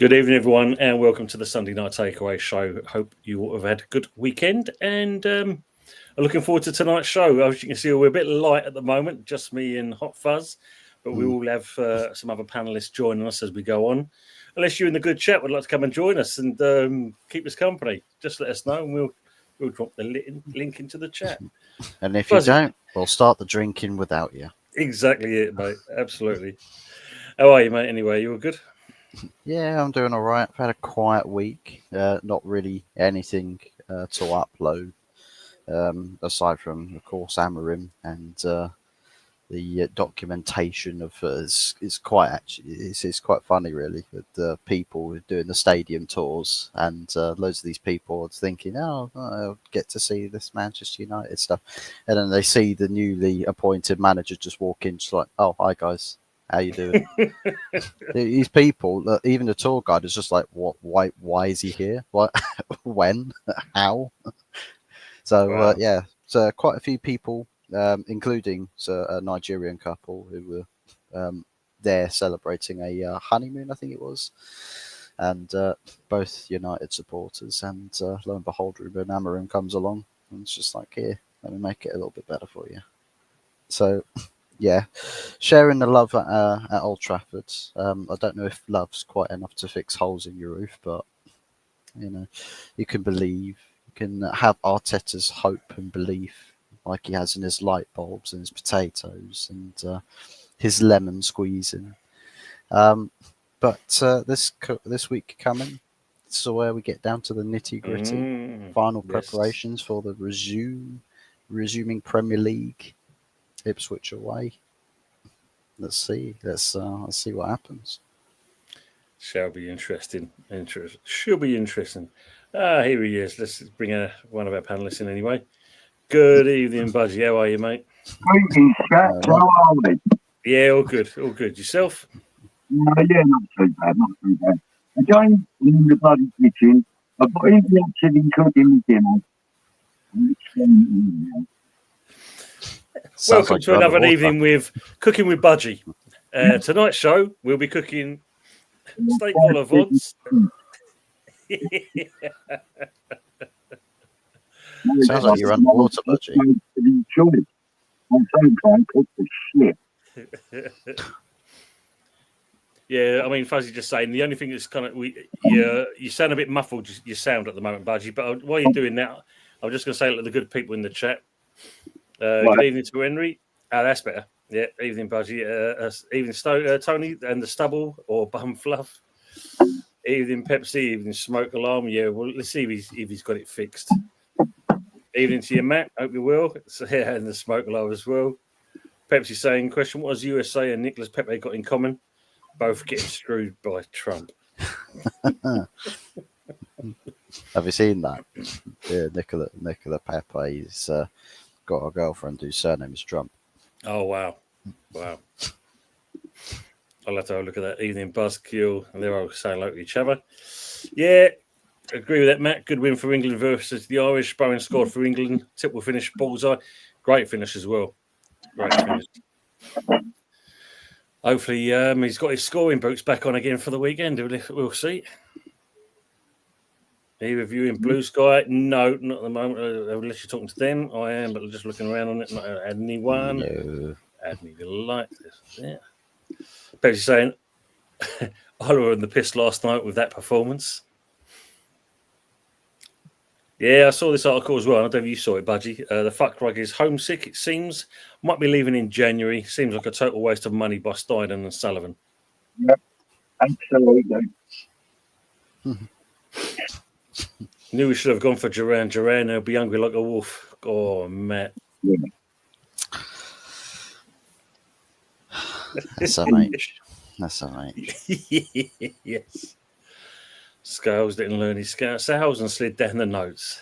Good evening, everyone, and welcome to the Sunday Night Takeaway show. Hope you all have had a good weekend and are looking forward to tonight's show. As you can see, we're a bit light at the moment, just me and Hot Fuzz, but we will have some other panelists joining us as we go on. Unless you in the good chat would like to come and join us and keep us company, just let us know and we'll drop the link into the chat. And if Fuzzy, you don't, we'll start the drinking without you. Exactly it, mate. Absolutely. How are you, mate? Anyway, you all good? Yeah, I'm doing all right. I've had a quiet week. Not really anything to upload, aside from, of course, Amarim and the documentation of it's quite funny, really, with the people doing the stadium tours and loads of these people thinking, oh, I'll get to see this Manchester United stuff, and then they see the newly appointed manager just walk in, just like, oh, hi guys. How you doing? These people, even the tour guide is just like, what? Why is he here? What? When? How? So wow. yeah, so quite a few people, including a Nigerian couple who were there celebrating a honeymoon, I think it was, and both United supporters. And lo and behold, Ruben Amorim comes along, and it's just like, here, let me make it a little bit better for you. So. Yeah, sharing the love at Old Trafford. I don't know if love's quite enough to fix holes in your roof, but you can believe. You can have Arteta's hope and belief, like he has in his light bulbs and his potatoes and his lemon squeezing. But this week coming, so where we get down to the nitty gritty, final preparations for the resuming Premier League. Ipswich away. Let's see. Let's see what happens. Shall be interesting. Should be interesting. Here he is. Let's bring one of our panelists in anyway. Good evening, Budgie. How are you, mate? Greetings, chaps. How are we? Yeah, all good. All good. Yourself? No, yeah, not too bad. Again, in the bloody kitchen, I've got interested in cooking dinner. Welcome to another evening with Cooking with Budgie. Tonight's show, we'll be cooking steak full of odds. Sounds like you're underwater, Budgie. I'm so glad cook the shit. Yeah, I mean, Fuzzy just saying, the only thing that's kind of, you sound a bit muffled, your sound at the moment, Budgie, but while you're doing that, I'm just going to say to the good people in the chat, good evening to Henry. That's better. Yeah, evening, Budgie. Evening, Tony and the Stubble or Bum Fluff. Evening, Pepsi. Evening, Smoke Alarm. Yeah, well, let's see if he's got it fixed. Evening to you, Matt. Hope you will. So, yeah, and the Smoke Alarm as well. Pepsi saying, question, what has USA and Nicolas Pepe got in common? Both getting screwed by Trump. Have you seen that? Yeah, Nicola Pepe's got a girlfriend whose surname is Trump. Oh, wow. I'll have to have a look at that. Evening Buzzkill, and they're all saying hello to each other. Yeah, agree with that, Matt. Good win for England versus the Irish. Bowen scored for England. Tip will finish bullseye. Great finish as well. Great finish. Hopefully, he's got his scoring boots back on again for the weekend. We'll see. Are you reviewing Blue Sky? No, not at the moment. Unless you're talking to them, I am, but just looking around on it. Not add anyone. No. Add me to like this. Yeah. Pepsi saying, Oliver and the piss last night with that performance. Yeah, I saw this article as well. I don't know if you saw it, Budgie. The fuck rug is homesick, it seems. Might be leaving in January. Seems like a total waste of money by Steiden and Sullivan. Yep, absolutely. Knew we should have gone for Duran. He'll be hungry like a wolf. Oh, Matt. Yeah. SMH. Yes. Scales didn't learn his sales and slid down the notes.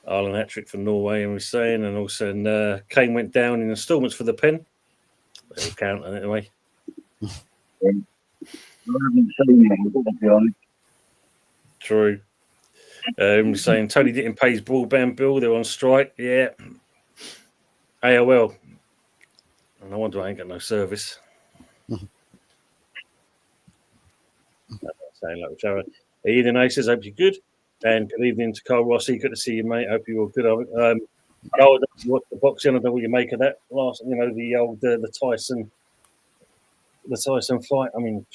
Ireland hat-trick for Norway, and we're saying, and also Kane went down in instalments for the pen. It'll count anyway. I haven't seen it, to be honest. True. Saying Tony didn't pay his broadband bill. They're on strike. Yeah. AOL. No wonder I ain't got no service. Saying like Trevor. Evening, Aces. Hope you're good. And good evening to Carl Rossi. Good to see you, mate. Hope you're all good. Carl, what the boxing? I don't know what you make of that last. The old the Tyson fight. I mean,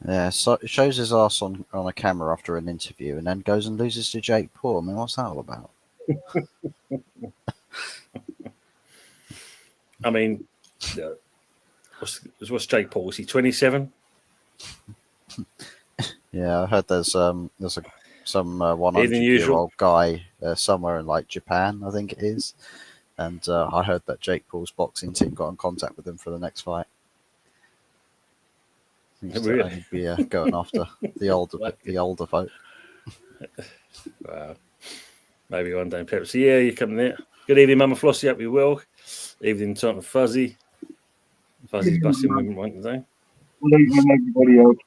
Yeah, so it shows his ass on a camera after an interview, and then goes and loses to Jake Paul. I mean, what's that all about? I mean, what's Jake Paul? Was he 27? Yeah, I heard there's some 100-year-old guy somewhere in like Japan, I think it is, and I heard that Jake Paul's boxing team got in contact with him for the next fight. Really? He'd be going after the older folk. Wow. Maybe one day, Pep. So yeah, you come there. Good evening, Mama Flossie. Hope you well. Evening, Tom Fuzzy. Fuzzy's busting women one today. Good evening, everybody else.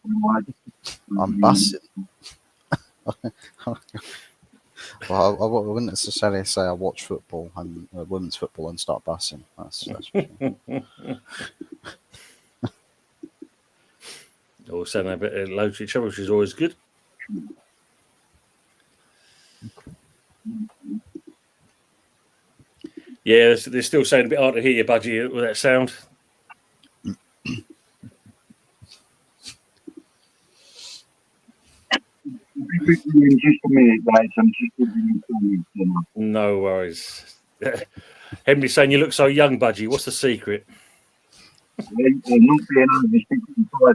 I'm busting. Well, I wouldn't necessarily say I watch football and women's football and start bussing. That's All sounding a bit low to each other, which is always good. Yeah, they're still saying a bit hard to hear you, Budgie, with that sound. Just a minute, guys. I'm just giving you. No worries. Henry saying you look so young, Budgie. What's the secret? Not being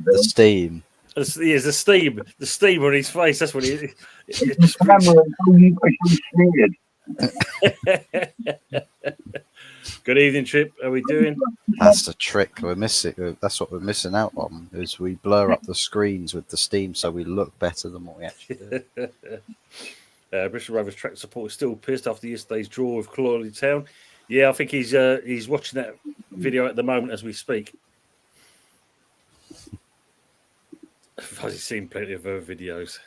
the steam. There's the steam. The steam on his face. That's what he. It's Good evening, Trip. How are we doing? That's the trick we're missing. That's what we're missing out on. Is we blur up the screens with the steam so we look better than what we actually do. Bristol Rovers track support is still pissed after yesterday's draw with Crawley Town. Yeah, I think he's watching that video at the moment as we speak. I've seen plenty of her videos.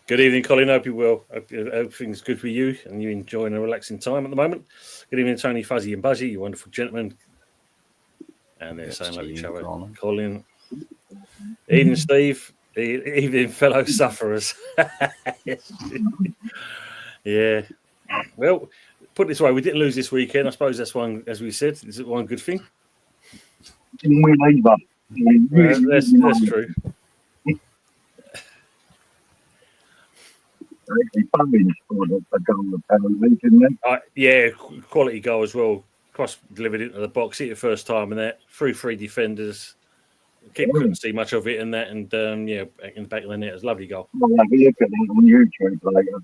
Good evening, Colin. Hope you well. Hope everything's good for you and you're enjoying a relaxing time at the moment. Good evening, Tony, Fuzzy, and Buzzy, you wonderful gentlemen. And they're saying like each other. Colin. Evening, Steve. Evening, fellow sufferers. Yeah. Well, put it this way, we didn't lose this weekend. I suppose that's one, as we said, is it one good thing? That's true. Yeah, quality goal as well. Cross delivered into the box, hit it first time, and that through three defenders. Keep couldn't see much of it in that, and yeah, in the back of the net, it was a lovely goal. I'll have a look at that on YouTube later.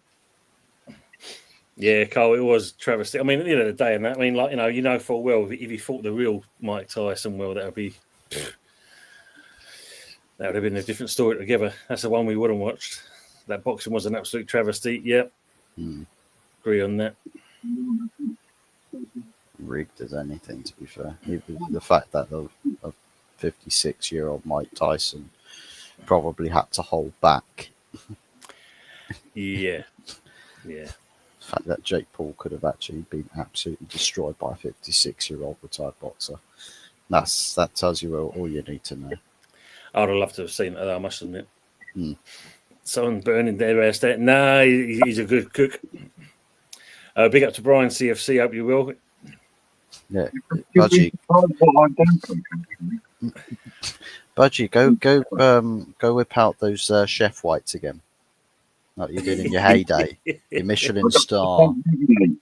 Yeah, Carl, it was travesty. I mean, at the end of the day, and that, I mean, like you know full well if he fought the real Mike Tyson, well, that would have been a different story together. That's the one we would have watched. That boxing was an absolute travesty. Yep. Agree on that. Rigged as anything, to be fair. The fact that a 56-year-old Mike Tyson probably had to hold back. Yeah. Yeah. The fact that Jake Paul could have actually been absolutely destroyed by a 56-year-old retired boxer. That tells you all you need to know. I'd have loved to have seen that, I must admit. Someone burning their ass there. Nah, he's a good cook. Big up to Brian CFC. Hope you will. Yeah, Budgie, go whip out those chef whites again, like you did in your heyday. Your Michelin star.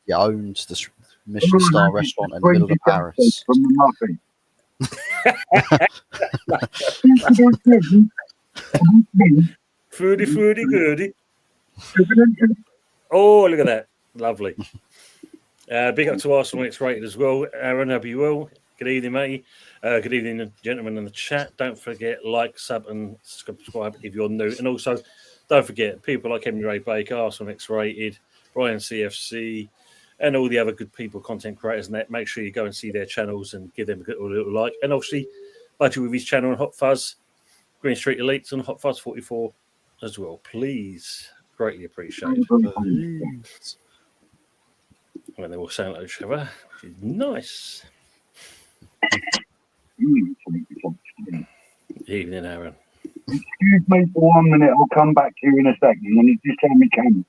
You owned the Michelin star restaurant in the middle of Paris. Foodie, goody. Oh, look at that. Lovely. Big up to Arsenal X-Rated as well. Aaron, hope you will. Good evening, mate. Good evening, gentlemen in the chat. Don't forget, like, sub, and subscribe if you're new. And also, don't forget, people like Henry Ray Baker, Arsenal X-Rated, Brian CFC, and all the other good people, content creators, and that. Make sure you go and see their channels and give them a little like. And obviously, Budgie with his channel on Hot Fuzz, Green Street Elites on Hot Fuzz 44 as well. Please, greatly appreciated. When they all sound like each other, which is nice. Evening, Aaron. Excuse me for 1 minute. I'll come back to you in a second. And you just tell me camera.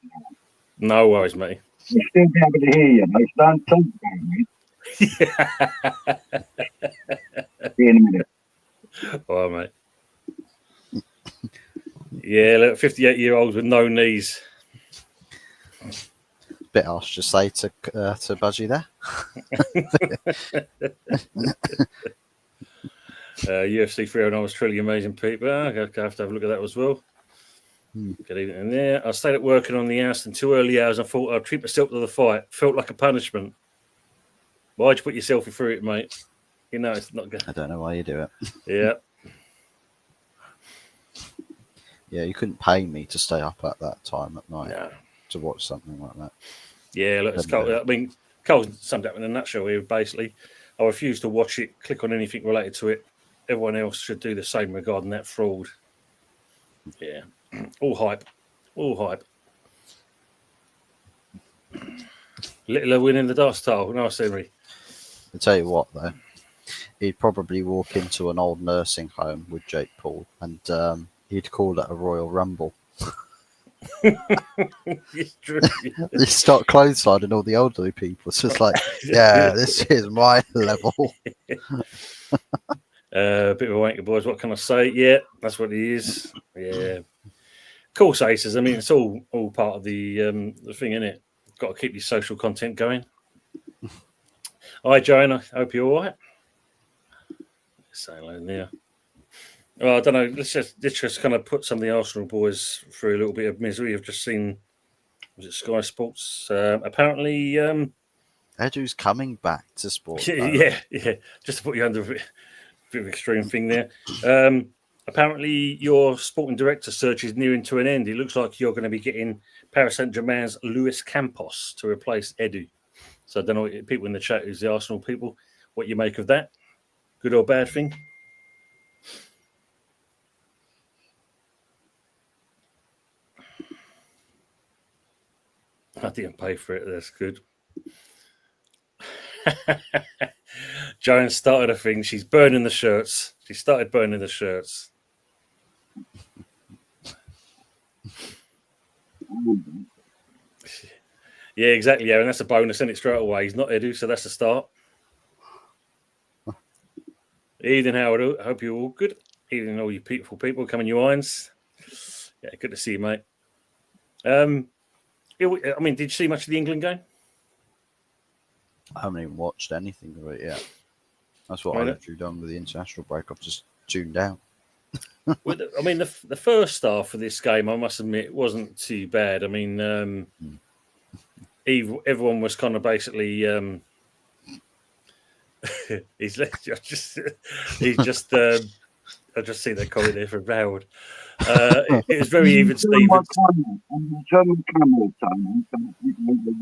No worries, mate. I'll still be able to hear you. No, don't talk about me. See you in a minute. All right, mate. Yeah, look, 58-year-olds with no knees. Bit harsh to say to Budgie there. UFC 309 was truly amazing, people. I have to have a look at that as well. Good evening in there. I stayed at working on the house until early hours and thought I'd treat myself to the fight. Felt like a punishment. Why'd you put yourself through it, mate? You know it's not good. I don't know why you do it. Yeah. Yeah, you couldn't pay me to stay up at that time at night No. to watch something like that. Yeah, look, it's Cole. I mean, Cole's summed up in a nutshell here, basically. I refuse to watch it, click on anything related to it. Everyone else should do the same regarding that fraud. Yeah. All hype. All hype. Littler winning the dust tile. Nice, Henry. I tell you what, though, he'd probably walk into an old nursing home with Jake Paul and he'd call it a Royal Rumble. It's true. They start clotheslining all the elderly people. So it's like, yeah, this is my level. Bit of a wanker, boys. What can I say? Yeah, that's what he is. Yeah. Cool, Aces. I mean, it's all part of the thing, isn't it? Got to keep your social content going. Hi, Joan. I hope you're all right. Say hello there. Well, I don't know. Let's just kind of put some of the Arsenal boys through a little bit of misery. I've just seen, was it Sky Sports? Apparently, Edu's coming back to sport. yeah. Just to put you under a bit of extreme thing there. Apparently, your sporting director search is nearing to an end. It looks like you're going to be getting Paris Saint-Germain's Luis Campos to replace Edu. So I don't know what people in the chat, who's the Arsenal people, what you make of that. Good or bad thing? I didn't pay for it. That's good. Joan started a thing. She's burning the shirts. She started burning the shirts. Yeah, exactly, Aaron. That's a bonus, isn't it? Straight away. He's not Edu, so that's a start. Evening, Howard. I hope you're all good. Evening, all you beautiful people. Come in your irons. Yeah, good to see you, mate. I mean, did you see much of the England game? I haven't even watched anything of it yet. That's what I literally done with the international break. I've just tuned out. Well, I mean, the first half of this game, I must admit, wasn't too bad. I mean, everyone was kind of basically. He's just. I just see that comment there from Howard. It was very even, Stevens.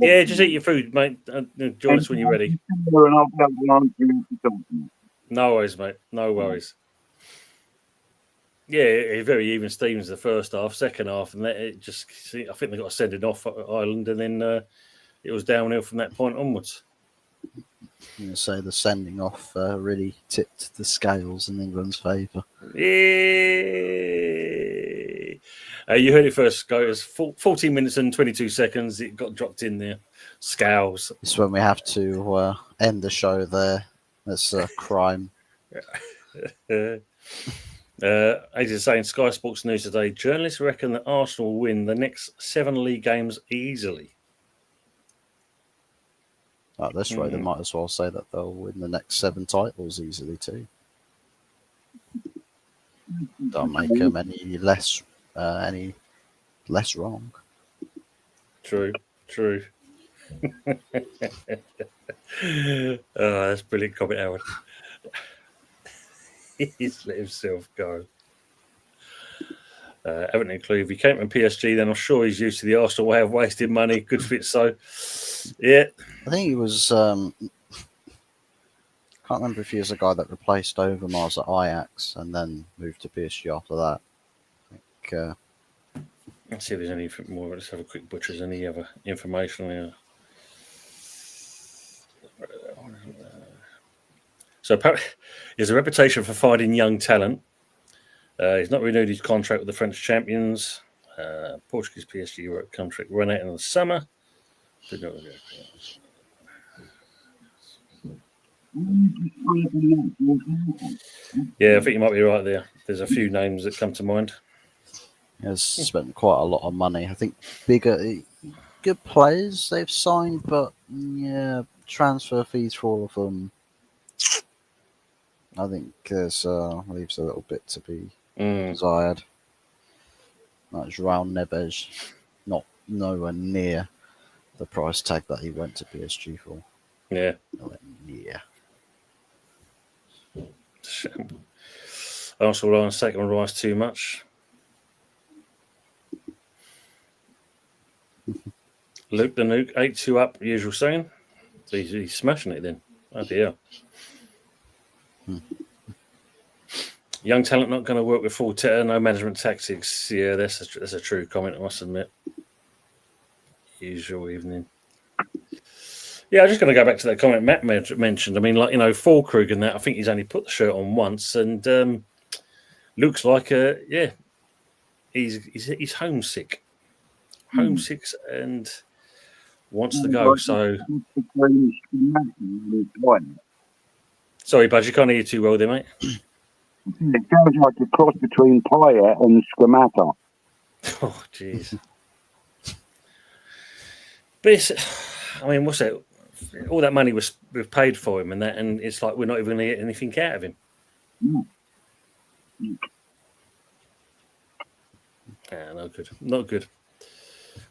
Yeah, just eat your food, mate. Join us when you're ready. No worries, mate. No worries. Yeah, very even Stevens the first half, second half, and it just. I think they got a sending off at Ireland, and then it was downhill from that point onwards. I'm going to say the sending off really tipped the scales in England's favour. Yeah. You heard it first, guys. 14 minutes and 22 seconds. It got dropped in there. Scales. It's when we have to end the show there. That's a crime. As you're saying, Sky Sports News today, journalists reckon that Arsenal will win the next 7 league games easily. At this rate, they might as well say that they'll win the next 7 titles easily too. Don't make them any less wrong. True. That's brilliant comment, Howard. He's let himself go. Haven't a clue. If he came from PSG, then I'm sure he's used to the Arsenal way of wasting money. Good fit, so yeah. I think he was. Can't remember if he was the guy that replaced Overmars at Ajax and then moved to PSG after that. I think, let's see if there's anything more. Let's have a quick butcher. There's any other information there? So apparently, he has a reputation for finding young talent. He's not renewed his contract with the French champions. Portuguese PSG work contract run out in the summer. Yeah, I think you might be right there. There's a few names that come to mind. He has spent quite a lot of money. I think good players they've signed, but yeah, transfer fees for all of them. I think there's leaves a little bit to be desired. Like João Neves, not nowhere near the price tag that he went to PSG for. Yeah. Nowhere near. Arsenal on second rise too much. Luke the Nuke, 8-2 up, usual saying. He's smashing it then. Oh dear. Young talent not going to work with full no management tactics. Yeah, that's a true comment, I must admit. Usual evening. Yeah, I'm just going to go back to that comment Matt mentioned. I mean, like, you know, Fulkrug and that, I think he's only put the shirt on once and looks like, he's homesick. Homesick and wants to go. So, sorry, Buzz, you can't hear you too well there, mate. It sounds like a cross between Payet and Scamata. Oh, jeez. But it's, I mean, what's it? All that money was paid for him and that, and it's like we're not even going to get anything out of him. Yeah, no good. Not good.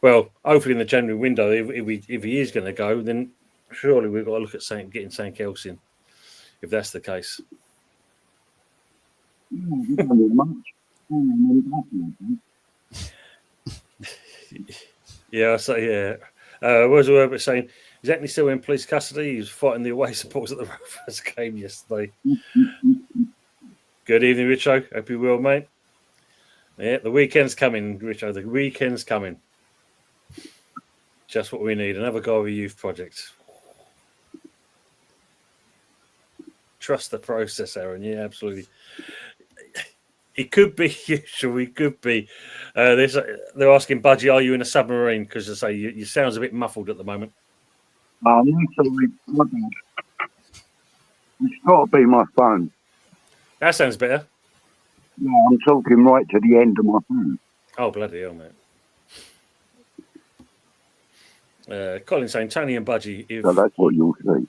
Well, hopefully in the January window, if he is going to go, then surely we've got to look at getting something else in, if that's the case. Yeah, so yeah. Where's the word about saying he's actually still in police custody? He was fighting the away supporters at the Rovers game yesterday. Good evening, Richo. Hope you're well, mate. Yeah, the weekend's coming, Richo. The weekend's coming. Just what we need. Another Galway Youth project. Trust the process, Aaron. Yeah, absolutely. It could be usual. It could be. They're asking Budgie, are you in a submarine? Because I say you sounds a bit muffled at the moment. It's got to be my phone. That sounds better. Yeah, I'm talking right to the end of my phone. Oh, bloody hell, mate. Colin saying Tony and Budgie. So that's what you'll see.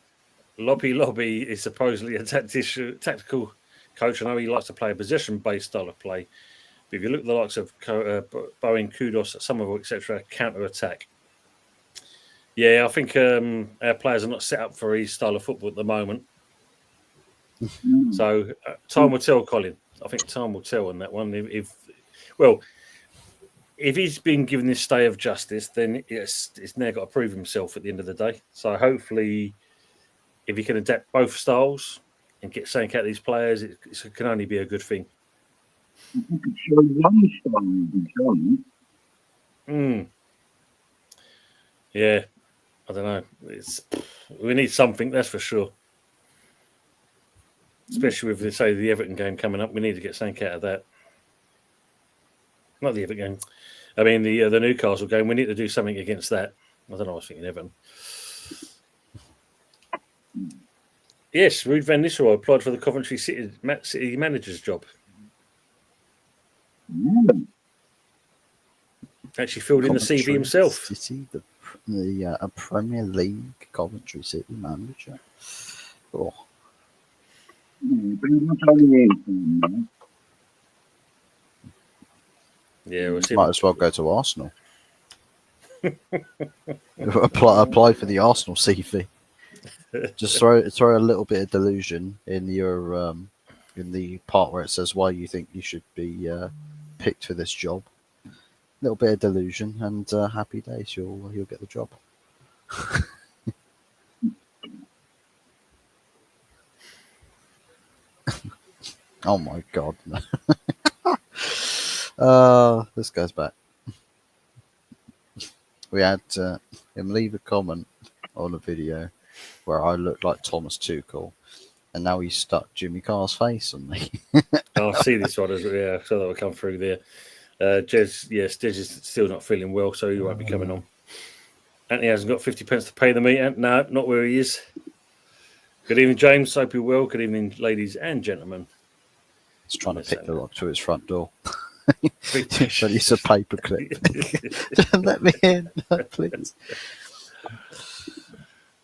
Lobby is supposedly a tactical coach. I know he likes to play a possession-based style of play. But if you look at the likes of Bowen, Kudos, Somerville, etc., counter-attack. Yeah, I think our players are not set up for his style of football at the moment. So time will tell, Colin. I think time will tell on that one. If he's been given this stay of justice, then it's now got to prove himself at the end of the day. So hopefully, if he can adapt both styles and get something out of these players, it can only be a good thing. If you could show one style of John. Yeah, I don't know. We need something, that's for sure. Especially with, say, the Everton game coming up, we need to get something out of that. Not the Everton game. I mean, the Newcastle game. We need to do something against that. I don't know. I was thinking Everton. Yes, Ruud van Nistelrooy applied for the Coventry City manager's job. Actually filled in the CV himself. City, a Premier League Coventry City manager. Oh. Yeah, we'll see. Might as well go to Arsenal. apply for the Arsenal CV. Just throw a little bit of delusion in your in the part where it says why you think you should be picked for this job. A little bit of delusion and happy days. You'll get the job. Oh my god. This goes back. We had him leave a comment on a video where I looked like Thomas Tuchel, and now he's stuck Jimmy Carr's face on me. I'll see this one as well. Yeah, so that will come through there. Jez, yes, Jez is still not feeling well, so he won't be coming on. Anthony hasn't got 50 pence to pay the meter. No, not where he is. Good evening, James. Hope you're well. Good evening, ladies and gentlemen. He's trying to pick the lock to his front door. But it's a paperclip. Let me in, please.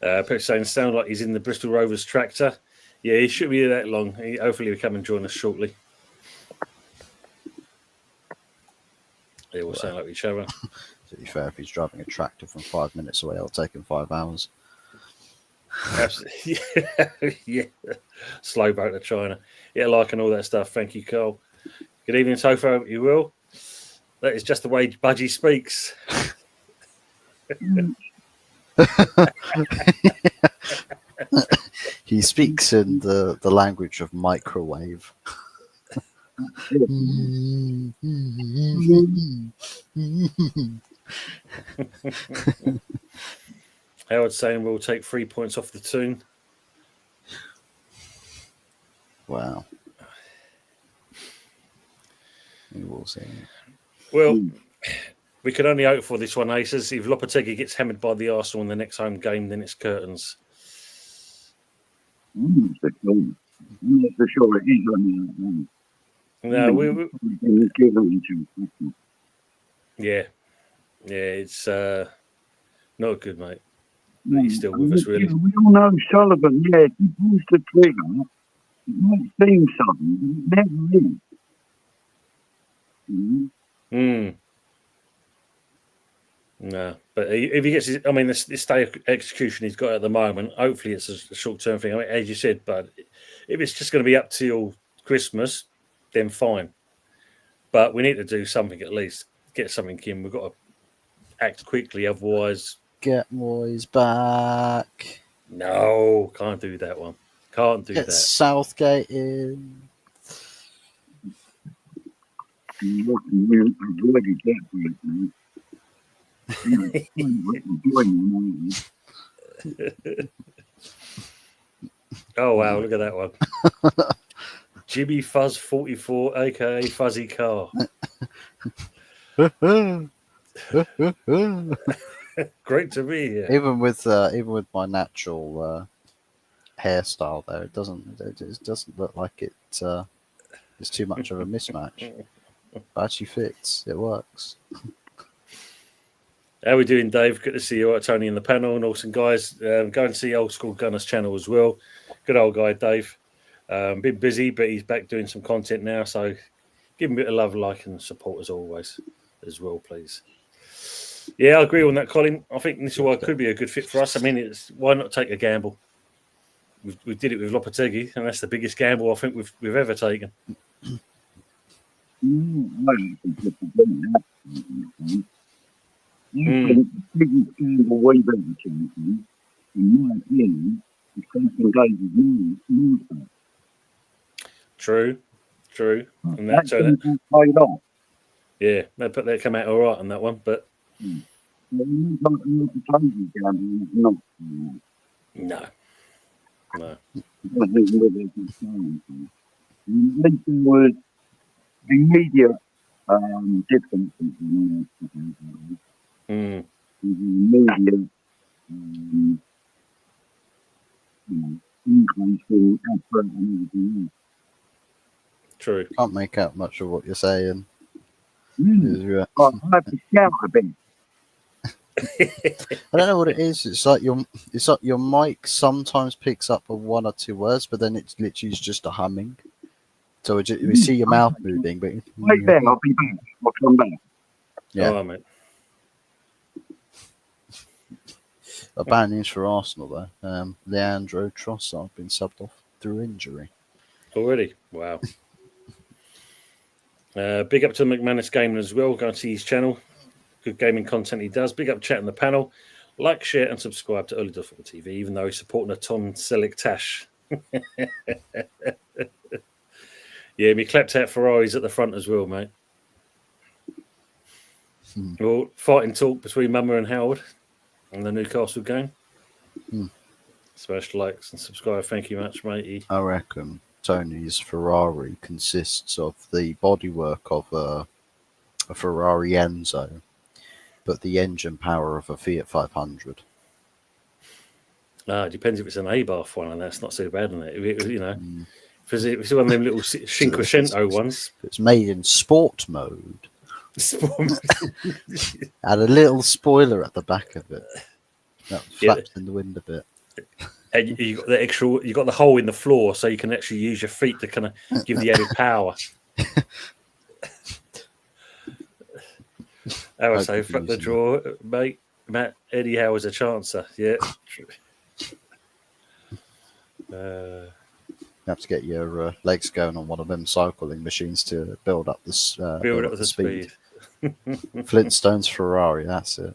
People saying sound like he's in the Bristol Rovers tractor. Yeah, he shouldn't be here that long. Hopefully he'll come and join us shortly. They all sound like each other. To be fair, if he's driving a tractor from 5 minutes away, it'll take him 5 hours. Absolutely. Yeah. Slow boat to China. Yeah, like and all that stuff. Thank you, Carl. Good evening, Tofo. You will. That is just the way Budgie speaks. He speaks in the language of microwave. Howard saying we'll take 3 points off the tune. Wow. We will see. Well, we can only hope for this one, Aces. If Lopetegui gets hammered by the Arsenal in the next home game, then it's curtains. For sure, it is on the No, yeah, it's not good, mate. But he's still with us, really. We all know Sullivan, if he pulls the trigger, it might seem something, but it never is. No, but if he gets his, I mean, this day execution he's got at the moment, hopefully it's a short-term thing. I mean, as you said, but if it's just going to be up till Christmas, then fine. But we need to do something at least. Get something in. We've got to act quickly, otherwise. Get Moyes back. No, can't do that one. Can't do Get that. Southgate in. Oh wow, look at that one. Jimmy Fuzz 44, aka Fuzzy Car. Great to be here. Even with my natural hairstyle, though, it doesn't look like it's too much of a mismatch. It actually fits. It works. How are we doing, Dave? Good to see you. Tony in the panel and awesome guys. Go and see Old School Gunners channel as well. Good old guy, Dave. Been busy, but he's back doing some content now. So give him a bit of love, like, and support as always, as well, please. Yeah, I agree on that, Colin. I think this could be a good fit for us. I mean, why not take a gamble? We did it with Lopetegui, and that's the biggest gamble I think we've ever taken. The biggest gamble we've ever taken, in my opinion, is taking David. True. And that's paid off. Yeah, they come out all right on that one, but No. no. At least there was immediate difference in immediate increase in effort and everything else. True. Can't make out much of what you're saying. I have to shout a bit. I don't know what it is. It's like your mic sometimes picks up on one or two words, but then it's literally just a humming. So we see your mouth moving, but Wait there, I'll be back. I'll come back. yeah. All right, mate. Bad news for Arsenal though. Leandro Trossard been subbed off through injury. Already? Wow. Big up to the McManus Gaming as well. Go and see his channel. Good gaming content he does. Big up chat in the panel. Like, share, and subscribe to Early Doors Football TV, even though he's supporting a Tom Selleck Tash. Yeah, me clapped out Ferraris at the front as well, mate. Well, fighting talk between Mama and Howard on the Newcastle game. Smash likes and subscribe. Thank you much, matey. I reckon. Tony's Ferrari consists of the bodywork of a Ferrari Enzo, but the engine power of a Fiat 500. It depends if it's an Abarth one, and that's not so bad, isn't it? If it's one of them little Cinquecento ones. It's made in sport mode. Had a little spoiler at the back of it that flaps in the wind a bit. And you got the extra. You got the hole in the floor, so you can actually use your feet to kind of give the added power. I would say, fuck the draw, mate. Matt Eddie Howe is a chancer. Yeah. You have to get your legs going on one of them cycling machines to build up the speed. Flintstones Ferrari, that's it.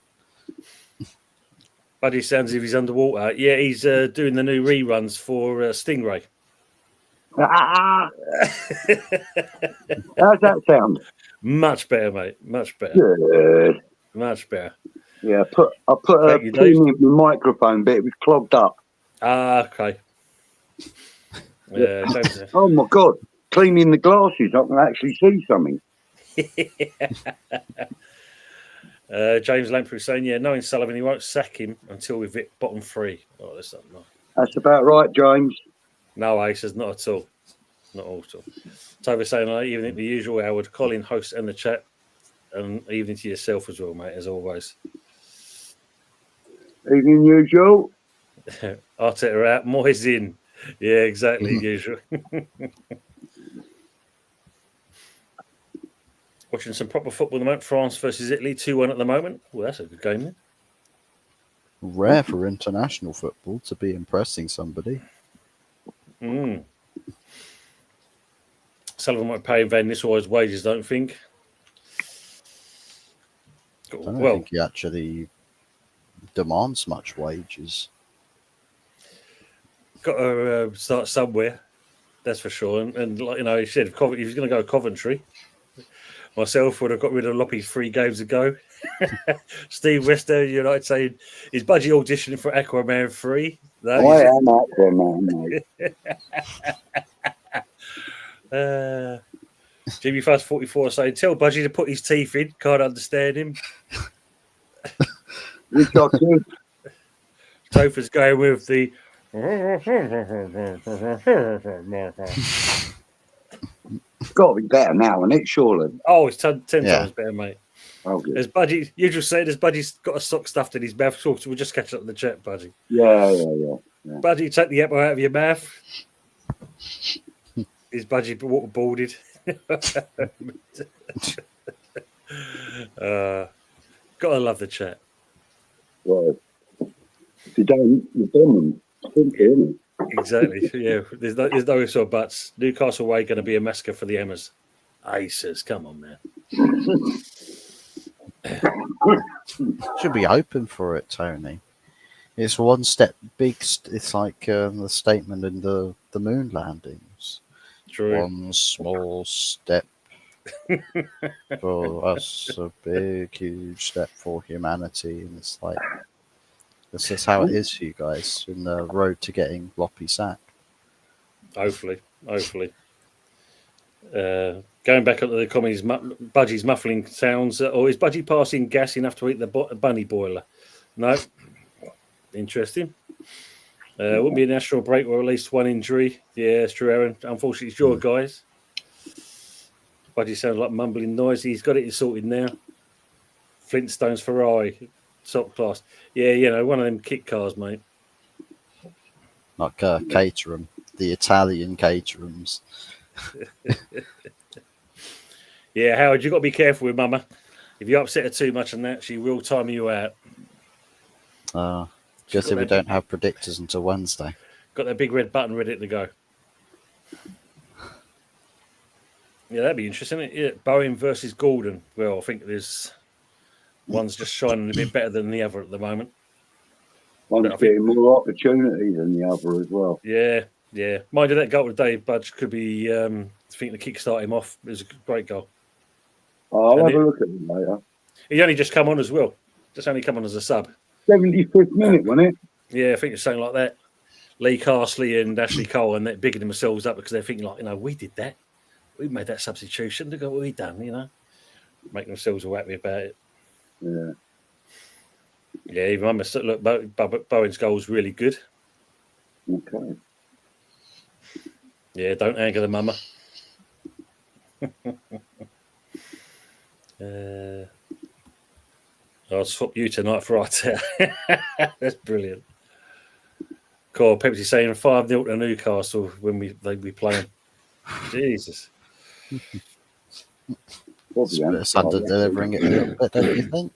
Buddy sounds as if he's underwater. Yeah, he's doing the new reruns for Stingray. How's that sound? Much better, mate. Much better. Good. Much better. Yeah, I put a pin in the microphone, but it was clogged up. Okay. Yeah. Oh my God! Cleaning the glasses, I can actually see something. James Lamprey saying, "Yeah, knowing Sullivan, he won't sack him until we've hit bottom 3." Oh, that's not nice. That's about right, James. No, Aces, not at all. Not at all. Toby saying, evening the usual, Howard, Colin, host, and the chat, and evening to yourself as well, mate, as always. Evening, usual. Arteta out, Moyes in. Yeah, exactly, usual. Watching some proper football at the moment. France versus Italy, 2-1 at the moment. Well, that's a good game, then. Rare for international football to be impressing somebody. Sullivan won't pay Van Nistelrooy's wages, don't think. I don't think he actually demands much wages. Got to start somewhere, that's for sure. And like he said, if he was going to go to Coventry, myself would have got rid of Loppy 3 games ago. Steve Wester, United saying, is Budgie auditioning for Aquaman 3? No, I am Aquaman, mate. Jimmy Fast 44 saying, tell Budgie to put his teeth in. Can't understand him. Topher's going with the. It's got to be better now, isn't it, surely? Oh, it's 10 times better, mate. Oh, good. As Budgie, you just said, as Budgie's got a sock stuffed in his mouth, so we'll just catch up in the chat, Budgie. Yeah. Budgie, take the apple out of your mouth. Is Budgie waterboarded? Gotta love the chat. Well, if you don't, you're done. Exactly. Yeah. There's no ifs or buts. Newcastle away going to be a massacre for the Emmas. Aces, come on, man. Should be open for it, Tony. It's one step big. It's like the statement in the moon landings. True. One small step for us, a big, huge step for humanity. And it's like, this is how it is for you guys in the road to getting Loppy sacked. Hopefully. Going back up to the comments, Budgie's muffling sounds, or is Budgie passing gas enough to eat the bunny boiler? No. Interesting. Wouldn't be a national break or at least one injury. Yeah, it's true, Aaron. Unfortunately, it's your guys. Budgie sounds like mumbling noise. He's got it sorted now. Flintstones Ferrari, top class. Yeah, one of them kit cars, mate. Like Caterham, the Italian Caterhams. Yeah, Howard, you've got to be careful with Mama. If you upset her too much on that, she will time you out. Just if we don't have predictors until Wednesday. Got that big red button ready to go. Yeah, that'd be interesting. Isn't it? Yeah, Bowen versus Gordon. Well, I think there's one's just shining a bit better than the other at the moment. One's getting more opportunity than the other as well. Yeah. Mind you, that goal today, Budge, could be, I think the kickstart him off. It was a great goal. I'll have a look at it later. He only just come on as well. Just only come on as a sub. 75th minute, wasn't it? Yeah, I think it's something like that. Lee Castley and Ashley Cole, and they're bigging themselves up because they're thinking like, we did that, we made that substitution. Look at what we done, making themselves all happy about it. Yeah. Yeah, even I must look. Bowen's goal was really good. Okay. Yeah, don't anger the mama. I'll swap you tonight for Arteta. That's brilliant. Cool. Pepsi saying 5-0 to Newcastle when they'd be playing. Jesus. It's under delivering it a little bit, don't you think?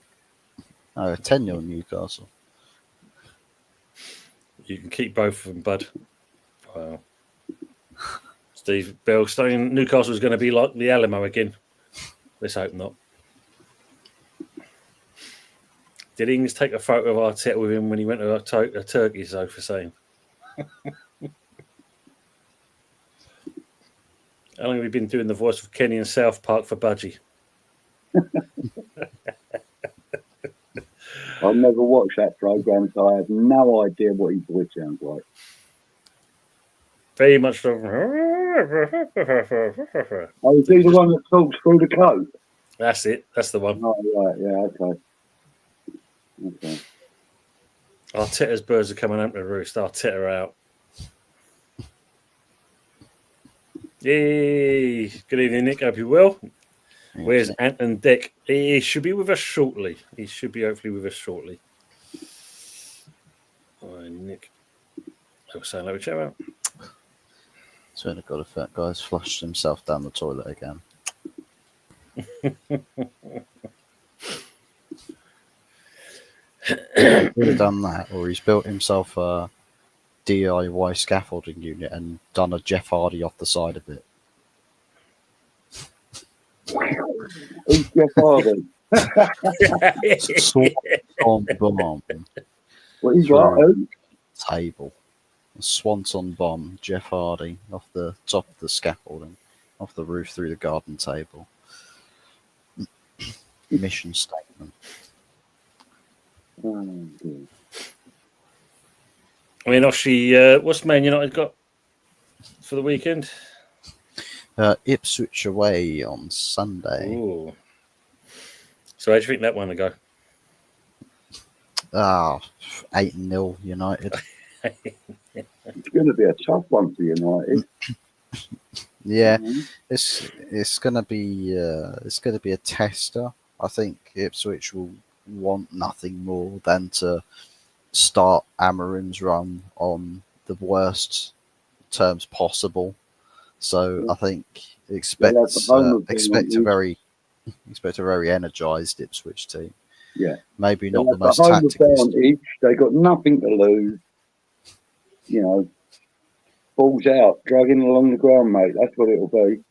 Oh, 10-0 Newcastle. You can keep both of them, bud. Wow. Steve Bell saying Newcastle's going to be like the Alamo again. Let's hope not. Did Ings take a photo of Arteta with him when he went to Turkey, so for saying? How long have we been doing the voice of Kenny in South Park for Budgie? I've never watched that program, so I have no idea what his voice sounds like. Very much the. Oh, is he the one that talks through the coat? That's it. That's the one. Oh, right. Yeah, okay. Arteta's birds are coming home to roost. Arteta out. Yay! Good evening, Nick. Hope you're well. Where's Anton Dick? He should be with us shortly. He should be hopefully with us shortly. All right, Nick. I was saying, let me check out. So I got a fat guy's flushed himself down the toilet again. Would have done that, or he's built himself a DIY scaffolding unit and done a Jeff Hardy off the side of it. Who's Jeff Hardy? Swanton bomb. What is that? Table. A Swanton bomb, Jeff Hardy, off the top of the scaffolding, off the roof through the garden table. Mission statement. I mean, Oshie, what's Man United got for the weekend? Ipswich away on Sunday. Ooh. So how do you think that one will go? 8-0 United. It's going to be a tough one for United. Yeah, it's going to be a tester. I think Ipswich will want nothing more than to start Amarim's run on the worst terms possible. So I think expect a very energized Ipswich team. Yeah, maybe not the most tactical. They got nothing to lose. Balls out, dragging along the ground, mate. That's what it'll be.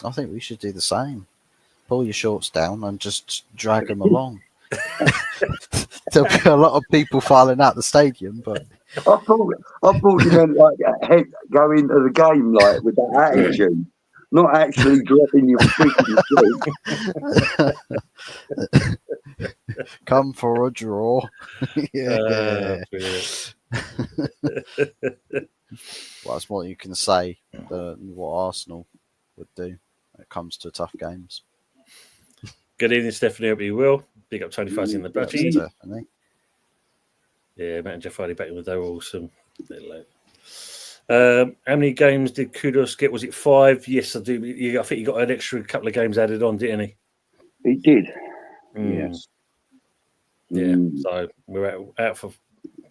I think we should do the same. Pull your shorts down and just drag them along. There'll be a lot of people filing out the stadium, but I thought you meant like go into the game like with that attitude, not actually dropping your freaking feet. Come for a draw. Yeah. Well, that's more you can say than what Arsenal would do when it comes to tough games. Good evening, Stephanie. Hope you will. Big up Tony Fuzzy in the budgie. Stephanie. Yeah, Matt and Jeff Hardy back in the day were awesome. How many games did Kudos get? Was it 5? Yes, I do. I think he got an extra couple of games added on, didn't he? He did. Yes. Yeah. So we're out for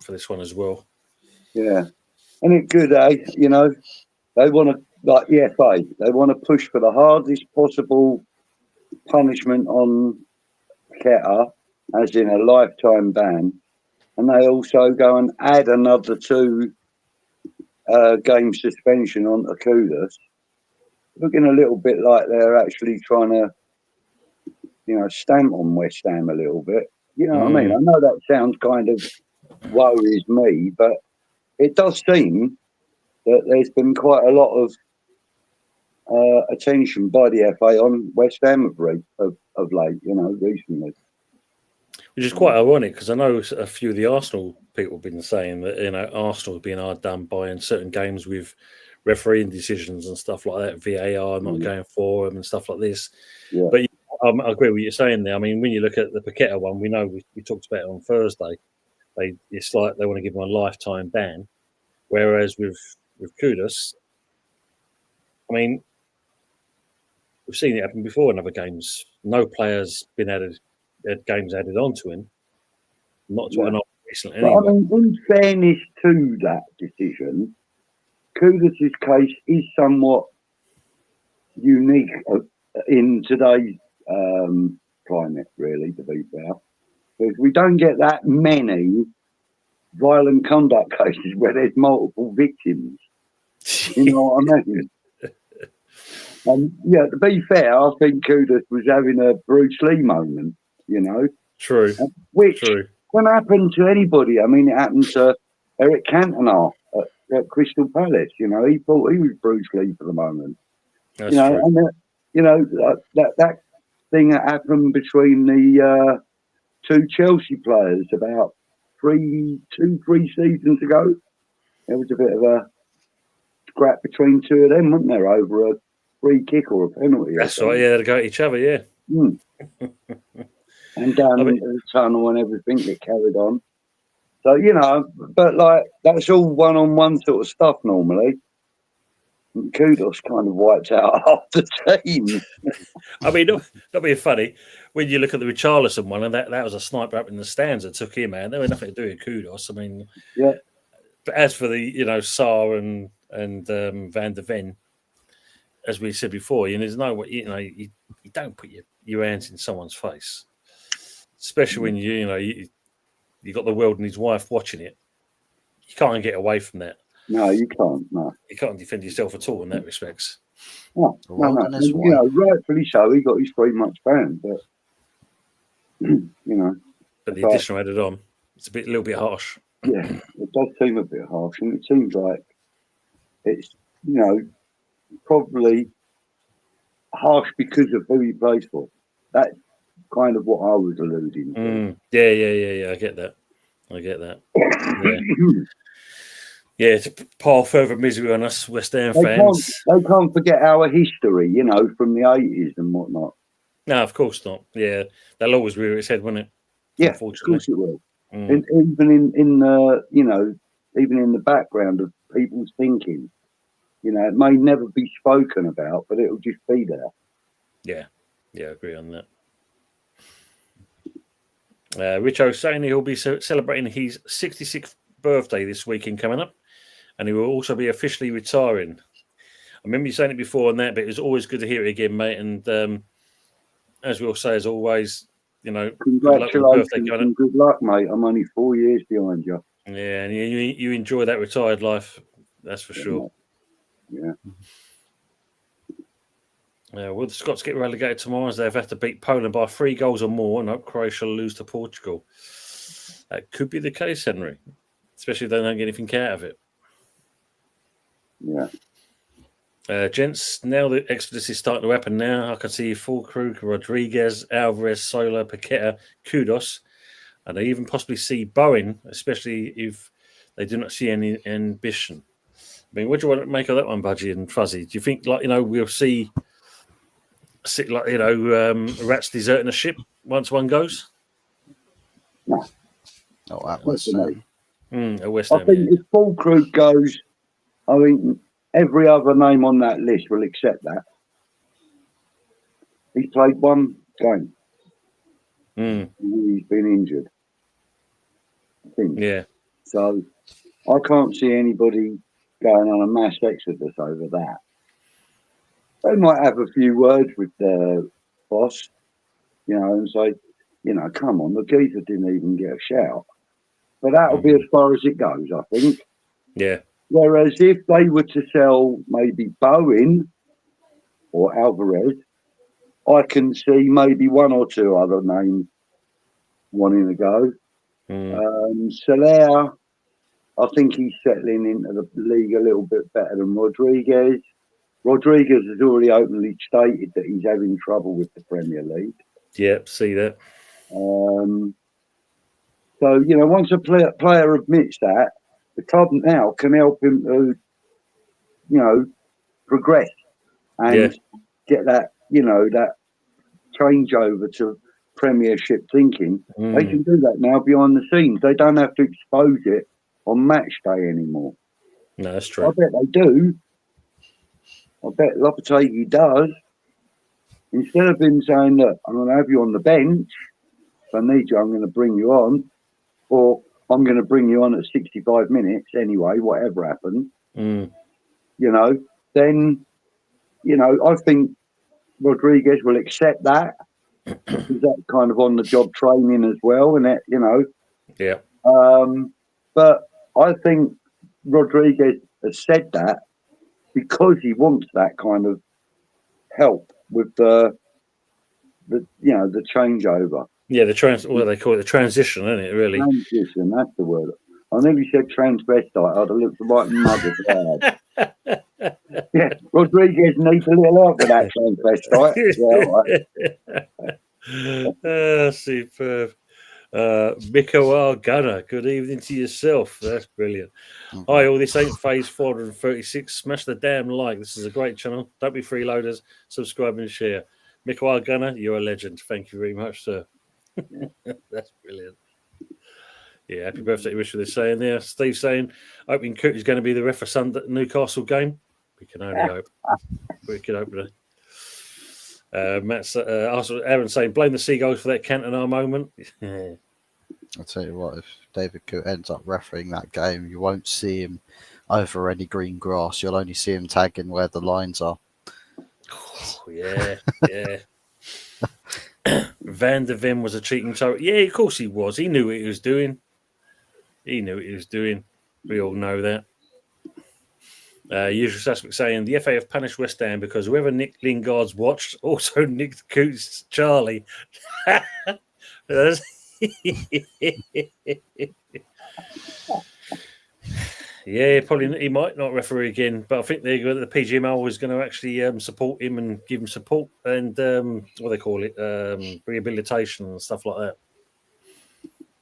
this one as well. Yeah, and it's good, they want to, like the FA, they want to push for the hardest possible punishment on Ketter, as in a lifetime ban, and they also go and add another 2 game suspension on Kudos, looking a little bit like they're actually trying to, stamp on West Ham a little bit. You know what I mean? I know that sounds kind of worries me, but it does seem that there's been quite a lot of attention by the FA on West Ham of late, recently. which is quite ironic because I know a few of the Arsenal people have been saying that Arsenal have been hard done by in certain games with refereeing decisions and stuff like that, VAR not going for them and stuff like this. Yeah. But I agree with what you're saying there. I mean, when you look at the Paqueta one, we know we talked about it on Thursday. It's like they want to give him a lifetime ban, whereas with Kudus, I mean, we've seen it happen before in other games. No player's been had games added onto him. Not to what I know recently. But Anyway. I mean, in fairness to that decision, Kudus' case is somewhat unique in today's climate, really, to be fair. Because we don't get that many violent conduct cases where there's multiple victims. You know what I mean? Yeah, to be fair, I think Kudus was having a Bruce Lee moment, you know. True. Which can happen to anybody. I mean, it happened to Eric Cantona at Crystal Palace. You know, he thought he was Bruce Lee for the moment. That's true. And that thing that happened between the two Chelsea players about 3 seasons ago. There was a bit of a scrap between two of them, wasn't there, over a free kick or a penalty? That's right. Yeah, they go at each other. Yeah. And down into the tunnel and everything that carried on. So, you know, but like that's all one-on-one sort of stuff normally. And Kudus kind of wiped out half the team. I mean, not being funny, when you look at the Richarlison one, and that was a sniper up in the stands that took him out. There was nothing to do with Kudus. I mean, yeah. But as for the, Sarr and Van der Ven, as we said before, there's no way, you don't put your hands in someone's face, especially when you got the world and his wife watching it. You can't get away from that. No, you can't. No, you can't defend yourself at all in that respect. No. And, rightfully so. He got his 3 months ban, but But the additional added on, it's a little bit harsh. Yeah, it does seem a bit harsh, and it seems like it's probably harsh because of who he plays for. That's kind of what I was alluding to. Yeah. I get that. Yeah. To pile further misery on us West Ham fans. They can't forget our history, from the 80s and whatnot. No, of course not. Yeah, that'll always rear its head, won't it? Yeah, of course it will. And even in the background of people's thinking, it may never be spoken about, but it'll just be there. Yeah, I agree on that. Richo saying he'll be celebrating his 66th birthday this weekend coming up, and he will also be officially retiring. I remember you saying it before and that, but it was always good to hear it again, mate. And as we all say, as always, congratulations and good luck, mate. I'm only 4 years behind you. Yeah, and you enjoy that retired life, that's for sure. Yeah. Will the Scots get relegated tomorrow as they've had to beat Poland by 3 goals or more, and hope Croatia will lose to Portugal? That could be the case, Henry, especially if they don't get anything out of it. Yeah. Gents, now the exodus is starting to happen now. I can see Fulkrug, Rodriguez, Alvarez, Sola, Paqueta, Kudus, and I even possibly see Bowen, especially if they do not see any ambition. I mean, what do you want to make of that one, Budgie and Fuzzy? Do you think, we'll see, rats deserting a ship once one goes? No. Oh, at West Ham. At West Ham, I think if Fulkrug goes, I think every other name on that list will accept that. He's played 1 game. He's been injured, I think. Yeah. So I can't see anybody going on a mass exodus over that. They might have a few words with their boss, and say, come on, the geezer didn't even get a shout. But that'll be as far as it goes, I think. Yeah. Whereas if they were to sell maybe Bowen or Alvarez, I can see maybe 1 or 2 other names wanting to go. Soler, I think he's settling into the league a little bit better than Rodriguez. Rodriguez has already openly stated that he's having trouble with the Premier League. Yep, see that. So, once a player admits that, the club now can help him to, progress and get that, that changeover to Premiership thinking. They can do that now behind the scenes. They don't have to expose it on match day anymore. No, that's true. I bet they do. I bet Lopetegui does. Instead of him saying, look, I'm going to have you on the bench. If I need you, I'm going to bring you on. Or I'm going to bring you on at 65 minutes anyway, whatever happens. Then, I think Rodriguez will accept that. Because that's kind of on the job training as well, and that, Yeah. But I think Rodriguez has said that because he wants that kind of help with the changeover. Yeah, what they call it, the transition, isn't it? Really. Transition, that's the word. I nearly said transvestite. I'd have looked right mother bad. Yeah, Rodriguez needs a little help with that transvestite. Superb. Miko Gunner, good evening to yourself. That's brilliant. Hi, all this ain't phase 436. Smash the damn like. This is a great channel. Don't be freeloaders. Subscribe and share. Miko Gunner, you're a legend. Thank you very much, sir. That's brilliant. Yeah, happy birthday wish for this saying there. Steve saying, opening Coot is going to be the ref for Sunday Newcastle game. We can only hope. We can hope. Matt's Aaron saying, blame the Seagulls for that Cantona moment. I'll tell you what, if David Coot ends up refereeing that game, you won't see him over any green grass. You'll only see him tagging where the lines are. Oh, yeah. Van der Ven was a cheating target. Yeah, of course he was. He knew what he was doing. We all know that. Usual suspect saying the FA have punished West Ham because whoever Nick Lingard's watched also nicked Coots Charlie. Yeah, probably he might not referee again, but I think the PGMOL is going to actually support him and give him support and what they call it, rehabilitation and stuff like that.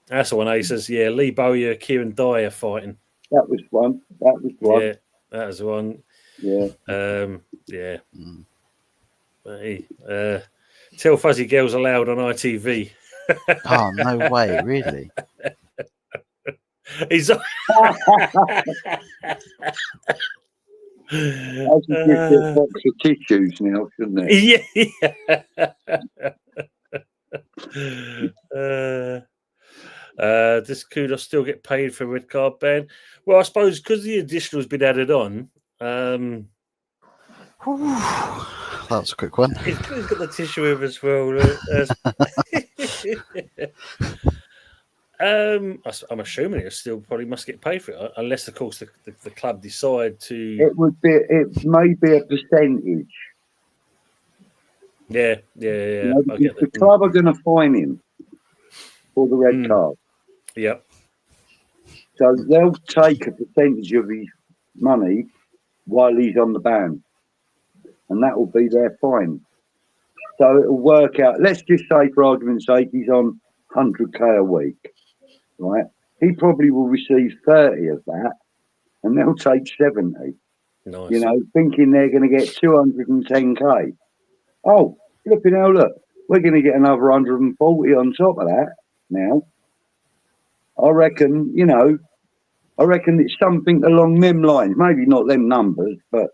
That's the one. He says, yeah, Lee Bowyer, Kieran Dyer fighting. That was one. Yeah, that was one. Yeah. Yeah. Hey, tell Fuzzy Girls Allowed on ITV. Oh, no way, really? He's I should give you a box of tissues now, shouldn't it? Yeah. Does Kudos still get paid for a red card ban? Well, I suppose because the additional has been added on. That's a quick one. He's got the tissue with as well. I'm assuming it still probably must get paid for it, unless, of course, the club decide to. It may be a percentage. Yeah. I get the club are going to fine him for the red card. Yep. So they'll take a percentage of his money while he's on the ban, and that will be their fine. So it'll work out. Let's just say, for argument's sake, he's on 100k a week, right? He probably will receive 30 of that, and they'll take 70. Nice. Thinking they're going to get 210k. Oh, flipping hell, look, we're going to get another 140 on top of that now. I reckon it's something along them lines. Maybe not them numbers, but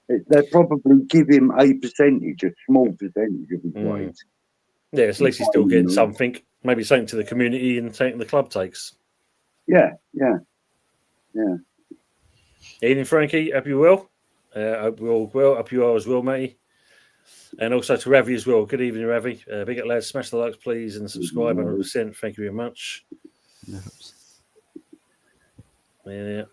they'll probably give him a percentage, a small percentage of his wage. Yeah, at least he's still getting something. Maybe something to the community and something the club takes. Yeah. Evening, Frankie. Hope you're well. Hope we're all well. Hope you are as well, matey. And also to Ravi as well. Good evening, Ravi. Big up, lads. Smash the likes, please, and subscribe 100%. Thank you very much. Yeah.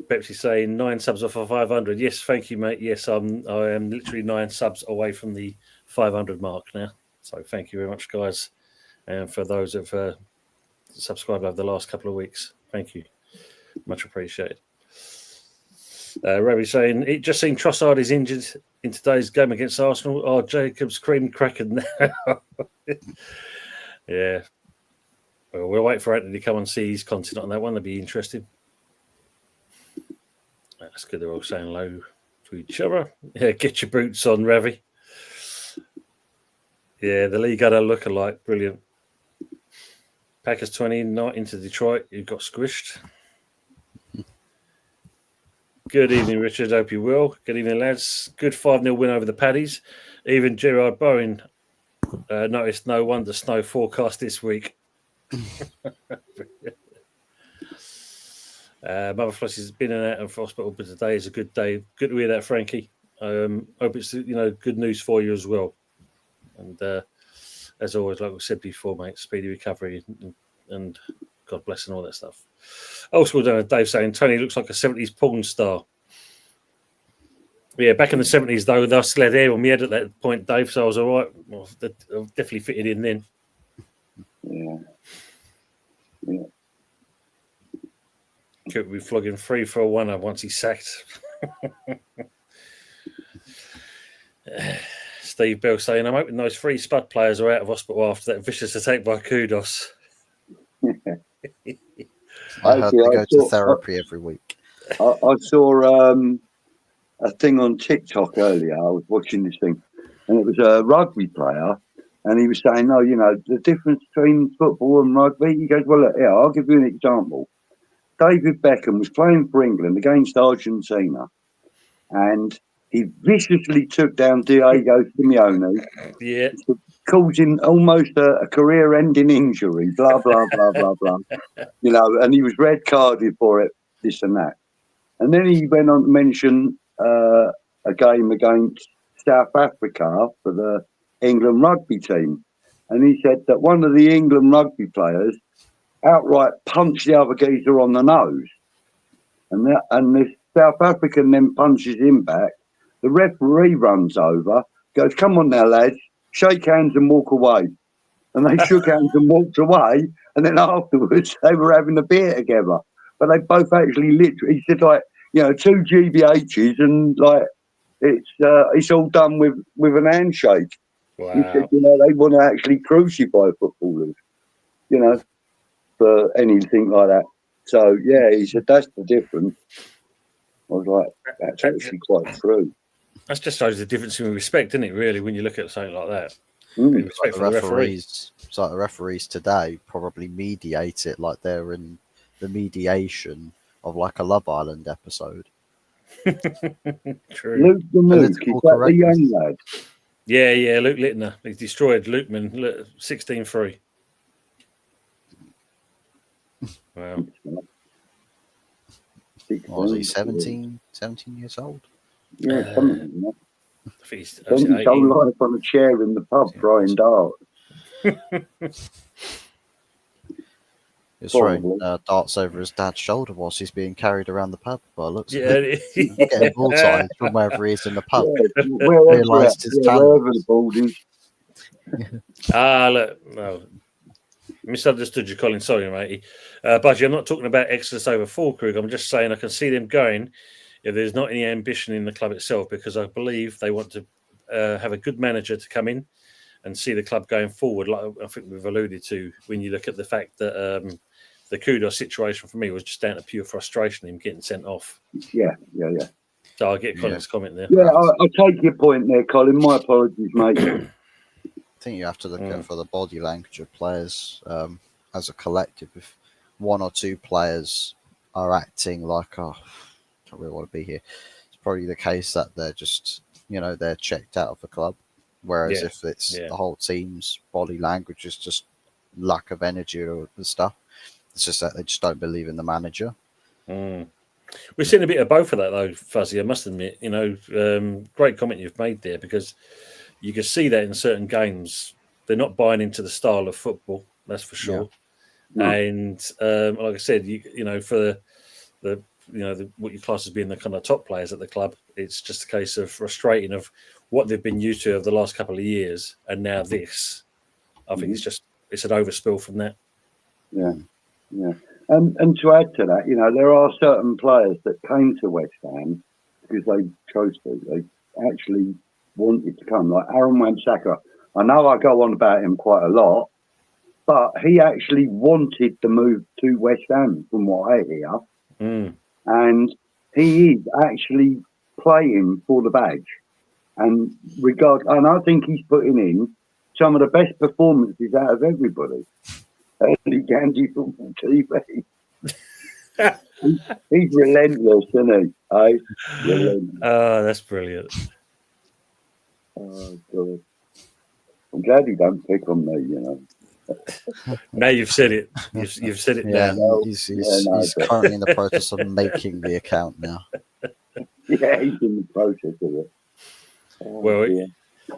Pepsi saying 9 subs off of 500. Yes, thank you, mate. Yes, I am literally 9 subs away from the 500 mark now. So thank you very much, guys. And for those who have subscribed over the last couple of weeks, thank you. Much appreciated. Ravi saying, it just seemed Trossard is injured in today's game against Arsenal. Oh, Jacobs cream cracking now. Yeah. Well, we'll wait for Anthony to come and see his content on that one. That'll be interesting. That's good. They're all saying hello to each other. Yeah, get your boots on, Ravi. Yeah, the league had a look-alike. Brilliant. Packers 20, not into Detroit. You got squished. Good evening, Richard. Hope you will. Good evening, lads. Good 5-0 win over the Paddies. Even Gerard Bowen noticed no wonder snow forecast this week. Mother Flush has been in and out of hospital, but today is a good day. Good to hear that, Frankie. Hope it's good news for you as well. And as always, like we said before, mate, speedy recovery and God bless and all that stuff. Also, well done, Dave saying Tony looks like a 70s porn star. Yeah, back in the 70s, though, I still had hair on my head at that point, Dave, so I was all right. Well, I definitely fitted in then. Yeah. Could be flogging 3 for a 1 once he's sacked. Steve Bell saying, I'm hoping those 3 Spud players are out of hospital after that vicious attack by Kudos. I heard they go to therapy every week. I saw a thing on TikTok earlier. I was watching this thing, and it was a rugby player, and he was saying, "No, the difference between football and rugby." He goes, "Well, look, here, I'll give you an example. David Beckham was playing for England against Argentina, and he viciously took down Diego Simeone, causing almost a career-ending injury. Blah blah blah blah blah. And he was red carded for it. This and that." And then he went on to mention a game against South Africa for the England rugby team. And he said that one of the England rugby players outright punched the other geezer on the nose. And the South African then punches him back. The referee runs over, goes, "Come on now, lads, shake hands and walk away." And they shook hands and walked away. And then afterwards, they were having a beer together. But they both actually literally, he said, 2 GBHs and it's all done with an handshake. Wow. He said, they want to actually crucify footballers, for anything like that. So, yeah, he said, that's the difference. I was like, that's actually quite true. That just shows the difference in respect, isn't it, really, when you look at something like that? It's like the referees today probably mediate it like they're in the mediation of like a Love Island episode. True. Luke the Nuke, is that the young lad? Yeah, Luke Littner. He destroyed Lukeman 16-3. Wow. What was he, 17 years old? Yeah, something like that. I think he's Spent his whole life on a chair in the pub throwing darts. He was throwing darts over his dad's shoulder whilst he's being carried around the pub. Well, looks getting ball tied from wherever he is in the pub. Yeah, realised his talent. Look, no. Misunderstood you, Colin. Sorry, matey. Budgie, I'm not talking about Exodus over Falkirk. I'm just saying I can see them going if there's not any ambition in the club itself, because I believe they want to have a good manager to come in and see the club going forward. Like I think we've alluded to when you look at the fact that the Kudos situation for me was just down to pure frustration, him getting sent off. Yeah. So I get Colin's comment there. Yeah, I take your point there, Colin. My apologies, mate. I think you have to look at for the body language of players as a collective. If 1 or 2 players are acting like, I don't really want to be here, it's probably the case that they're just, they're checked out of the club. Whereas if it's the whole team's body language is just lack of energy or stuff, it's just that they just don't believe in the manager. We've seen a bit of both of that, though, Fuzzy, I must admit. Great comment you've made there, because you can see that in certain games. They're not buying into the style of football, that's for sure. Yeah. And like I said, for the what you class as being the kind of top players at the club, it's just a case of frustrating of what they've been used to over the last couple of years, and now this. I think it's an overspill from that. Yeah. And to add to that, there are certain players that came to West Ham because they chose to. They actually wanted to come, like Aaron Wan-Bissaka. I know I go on about him quite a lot, but he actually wanted to move to West Ham, from what I hear, and he is actually playing for the badge. And I think he's putting in some of the best performances out of everybody. Early Gandhi football TV. He's relentless, isn't he? Oh, relentless. Oh, that's brilliant. Oh, God. I'm glad he don't pick on me, you know. Now you've said it. You've said it Yeah, now. he's currently in the process of making the account now. Yeah, he's in the process of it. Oh, Well, dear.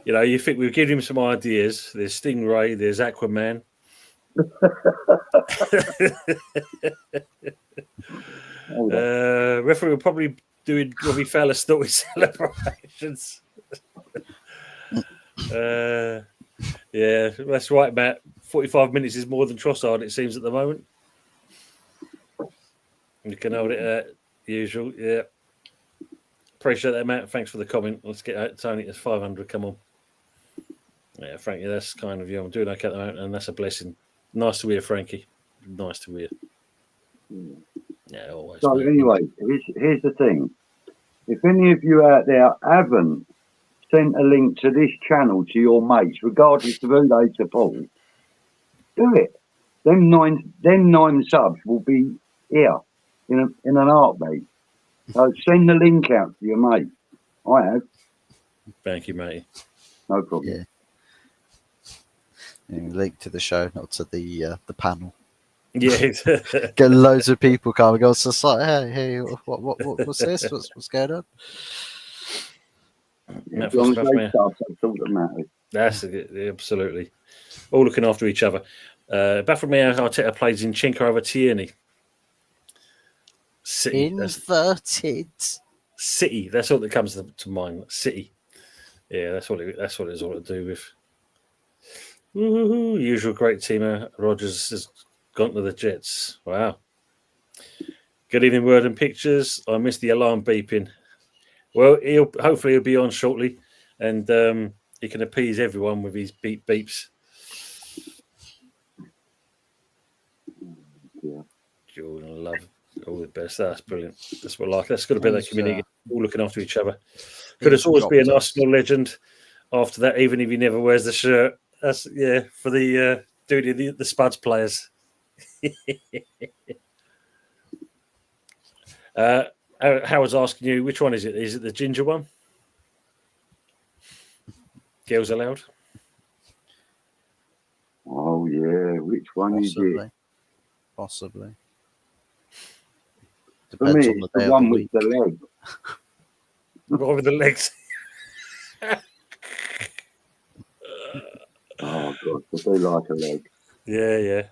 you know, you think we've given him some ideas. There's Stingray, there's Aquaman. Referee will probably doing Robbie Fowler Snorty celebrations. Yeah, that's right, Matt. 45 minutes is more than Trossard, it seems, at the moment. You can hold it at usual. Yeah. Appreciate that, Matt. Thanks for the comment. Let's get out Tony to 500. Come on. Yeah, Frankie, that's kind of you. I'm doing okay at the moment, and that's a blessing. Nice to hear, Frankie. Nice to hear. Yeah, always. So, anyway, here's the thing. If any of you out there haven't sent a link to this channel to your mates, regardless of who they support, do it. Them nine subs will be here in an heartbeat. So send the link out to your mate. I have. Thank you, mate. No problem. Yeah. Link to the show, not to the panel. Yeah. Get loads of people coming. Go, so hey, what's this? What's going on? Yeah, as long as they start, that's all that matters. That's absolutely. All looking after each other. Baffermeo Arteta plays in Chinka over Tierney. City. Inverted. City. That's all that comes to mind. City. Yeah, that's what it's all to do with. Woo-hoo-hoo. Usual great teamer. Rodgers has gone to the Jets. Wow. Good evening, Word and Pictures. I missed the alarm beeping. Well, hopefully he'll be on shortly, and he can appease everyone with his beeps. Yeah. Jordan, love all the best. That's brilliant. That's what I like. That's got to be that community, all looking after each other. Could have always be an Arsenal legend after that, even if he never wears the shirt. That's for the doing the Spuds players. Howard's asking you, which one is it? Is it the ginger one? Girls allowed? Oh, yeah. Which one is it? Possibly. For me, it's the one with the leg. What with the legs? Oh, God. I do like a leg. Yeah.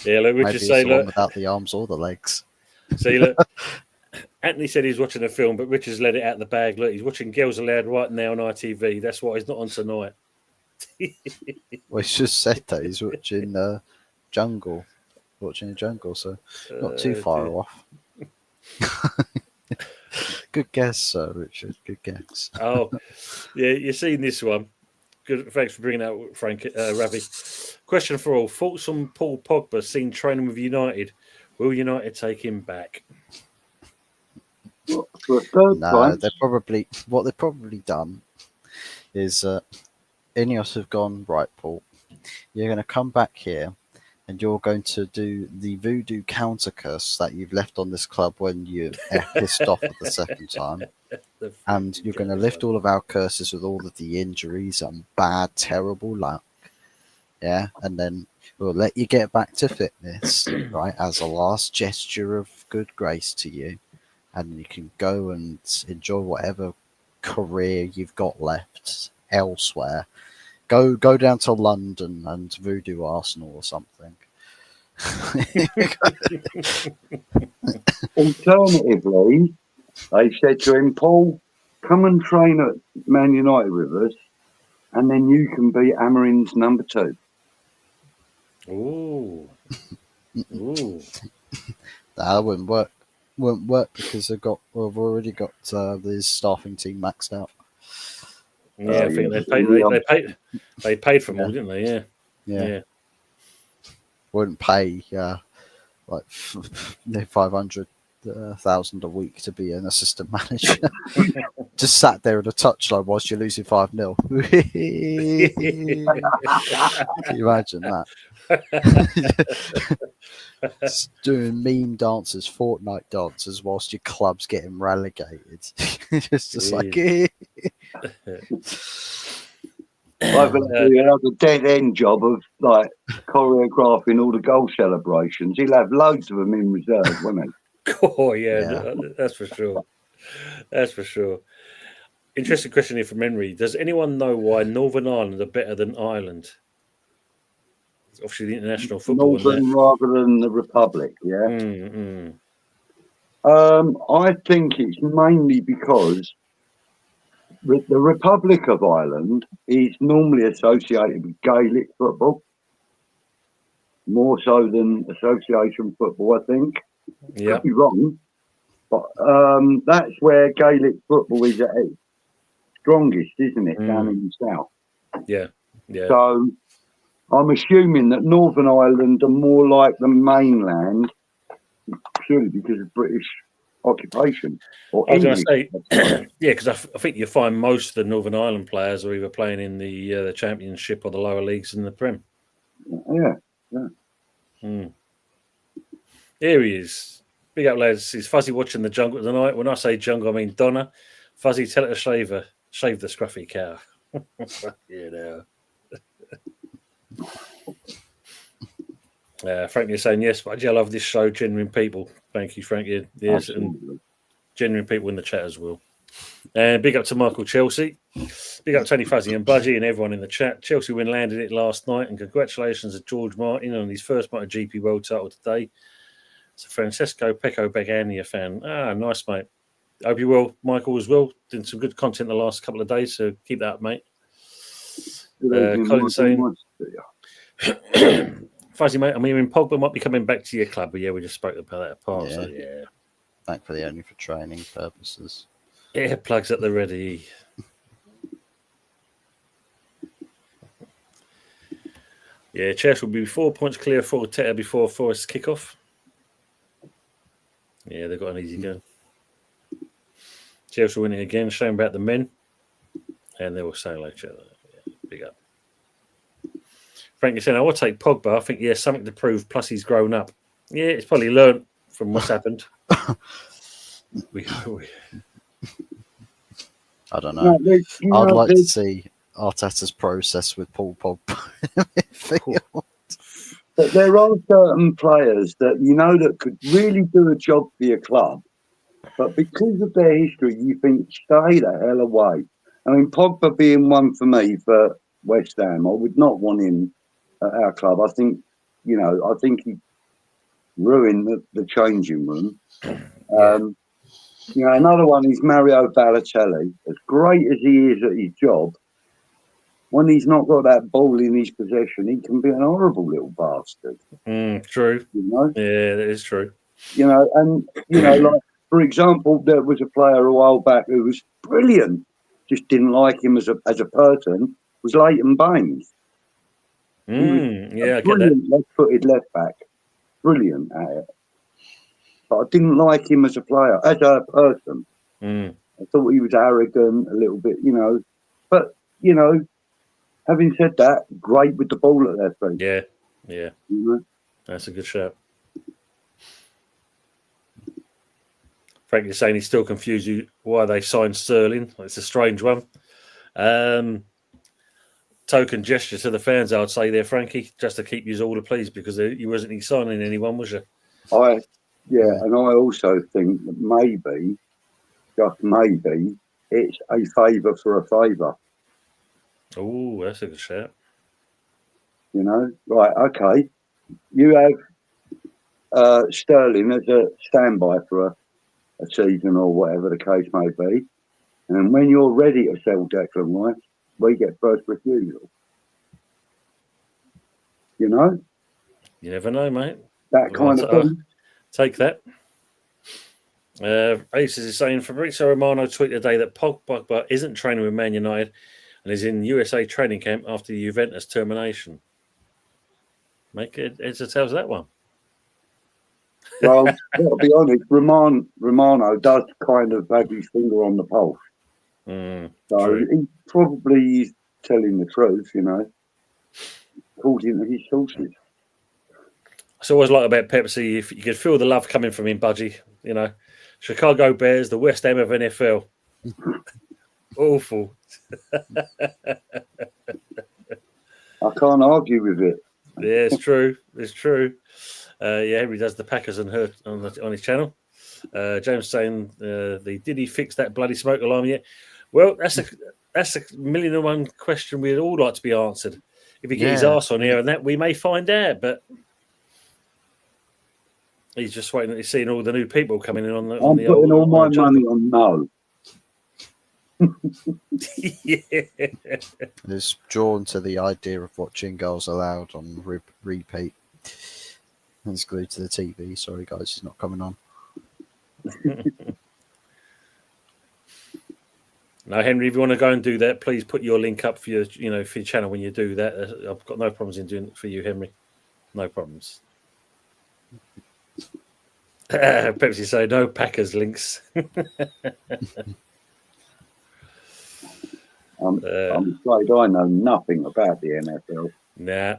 Yeah, look, Maybe it's the one without the arms or the legs. See, look, Anthony said he's watching a film, but Richard's let it out of the bag. Look, he's watching Girls Aloud right now on ITV. That's why he's not on tonight. Well, he's just said that he's watching Jungle. Watching a Jungle, so not too far off. Good guess, Richard. Good guess. Oh, yeah, you've seen this one. Good. Thanks for bringing that, Frank, Ravi. Question for all: thoughts on Paul Pogba seen training with United? Will United take him back? No, they've probably done is Ineos have gone, right, Paul, you're going to come back here and you're going to do the voodoo counter curse that you've left on this club when you pissed off at the second time. And you're going to lift all of our curses with all of the injuries and bad, terrible luck. Yeah. And then we'll let you get back to fitness, right, as a last gesture of good grace to you. And you can go and enjoy whatever career you've got left elsewhere. Go down to London and voodoo Arsenal or something. Alternatively, they said to him, Paul, come and train at Man United with us, and then you can be Amarin's number 2. Ooh. That wouldn't work. Won't work because we've already got the staffing team maxed out. Yeah, I think they paid for them all, didn't they? Yeah. Yeah. Wouldn't pay like 500,000 a week to be an assistant manager. Just sat there in a touchline whilst you're losing 5-0. Can you imagine that? Just doing meme dances, Fortnite dances, whilst your club's getting relegated. It's just like. I think he had a dead end job of like choreographing all the goal celebrations. He'll have loads of them in reserve, won't he? Oh yeah, that's for sure. That's for sure. Interesting question here from Henry. Does anyone know why Northern Ireland are better than Ireland? Obviously, the international football. Northern rather than the Republic, yeah. I think it's mainly because the Republic of Ireland is normally associated with Gaelic football, more so than association football, I think. Yeah. Could be wrong, but that's where Gaelic football is at its strongest, isn't it, down in the south? Yeah. So I'm assuming that Northern Ireland are more like the mainland purely because of British occupation. Or I was going English. to say, yeah, because I think you find most of the Northern Ireland players are either playing in the Championship or the lower leagues in the Prem. Yeah. Here he is. Big up, lads. He's Fuzzy watching the jungle tonight. When I say jungle, I mean Donna. Fuzzy, tell it to shave the scruffy cow. Frank, you're saying yes, but I love this show. Genuine people. Thank you, Frank. Yes, absolutely. And genuine people in the chat as well. And big up to Michael Chelsea. Big up Tony Fuzzy and Budgie and everyone in the chat. Chelsea win landed it last night, and congratulations to George Martin on his first MotoGP World title today. It's a Francesco Pecco Bagania fan. Nice, mate. Hope you will, Michael, as well. Doing some good content the last couple of days, so keep that up, mate. Colin saying, Fuzzy, mate, I'm hearing Pogba might be coming back to your club, but yeah, we just spoke about that apart. So yeah, thankfully only for training purposes. Yeah, plugs at the ready. Yeah, Chelsea will be 4 points clear for Teta before Forest's kickoff. Yeah, they've got an easy go. Chelsea winning again. Shame about the men. And they will say like each other. Yeah, big up. Frank is saying, I will take Pogba. I think, something to prove. Plus, he's grown up. Yeah, he's probably learned from what's happened. I don't know. I'd like to see Arteta's process with Paul Pogba. But there are certain players that could really do a job for your club, but because of their history, you think stay the hell away. I mean, Pogba being one for me for West Ham, I would not want him at our club. I think, I think he ruined the changing room. Another one is Mario Balotelli. As great as he is at his job, when he's not got that ball in his possession, he can be an horrible little bastard. True. Yeah, that is true. Like, for example, there was a player a while back who was brilliant. Just didn't like him as a person. Was Leighton Baines. I get that. Left-footed left back, brilliant at it. But I didn't like him as a player, as a person. I thought he was arrogant a little bit, But having said that, great with the ball at their feet. Yeah. That's a good shout. Frank is saying he's still confused why they signed Sterling. It's a strange one. Token gesture to the fans, I would say there, Frankie, just to keep you all pleased because you wasn't signing anyone, was you? And I also think that maybe, just maybe, it's a favour for a favour. Oh, that's a good shout. Right, okay. You have Sterling as a standby for a season or whatever the case may be. And when you're ready to sell Declan Rice, we get first refusal. You never know, mate. That kind of thing. Take that. Aces is saying Fabrizio Romano tweeted today that Pogba isn't training with Man United. and is in USA training camp after the Juventus termination. Make it. It's a tells that one. Well, to be honest, Romano does kind of have his finger on the pulse. So True. he probably is telling the truth, you know, according to his sources. It's always like about Pepsi. If you could feel the love coming from him, Budgie, you know, Chicago Bears, the West Ham of NFL. Awful. I can't argue with it. Yeah, it's true. It's true. Yeah, Henry does the Packers and her on his channel. James saying, did he fix that bloody smoke alarm yet? Well, that's a $1 million and one question we'd all like to be answered. If he get his arse on here and that, we may find out. But he's just waiting. He's seeing all the new people coming in on the. I'm putting all my money on no. Yeah. Is drawn to the idea of watching Girls Aloud on repeat. He's glued to the TV. Sorry, guys, he's not coming on. Now, Henry, if you want to go and do that, please put your link up for your, for your channel when you do that. I've got no problems in doing it for you, Henry. No problems. Pepsi say no Packers links. I'm afraid I know nothing about the NFL. Nah.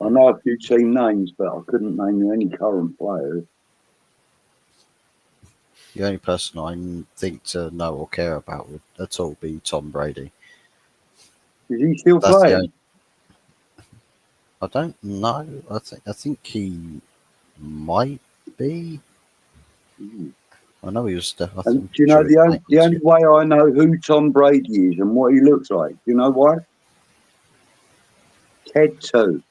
I know a few team names, but I couldn't name you any current players. The only person I think to know or care about would at all be Tom Brady. Is he still playing? I don't know. I think he might be. I know he was. Do you know the only way I know who Tom Brady is and what he looks like? Do you know why? Ted 2.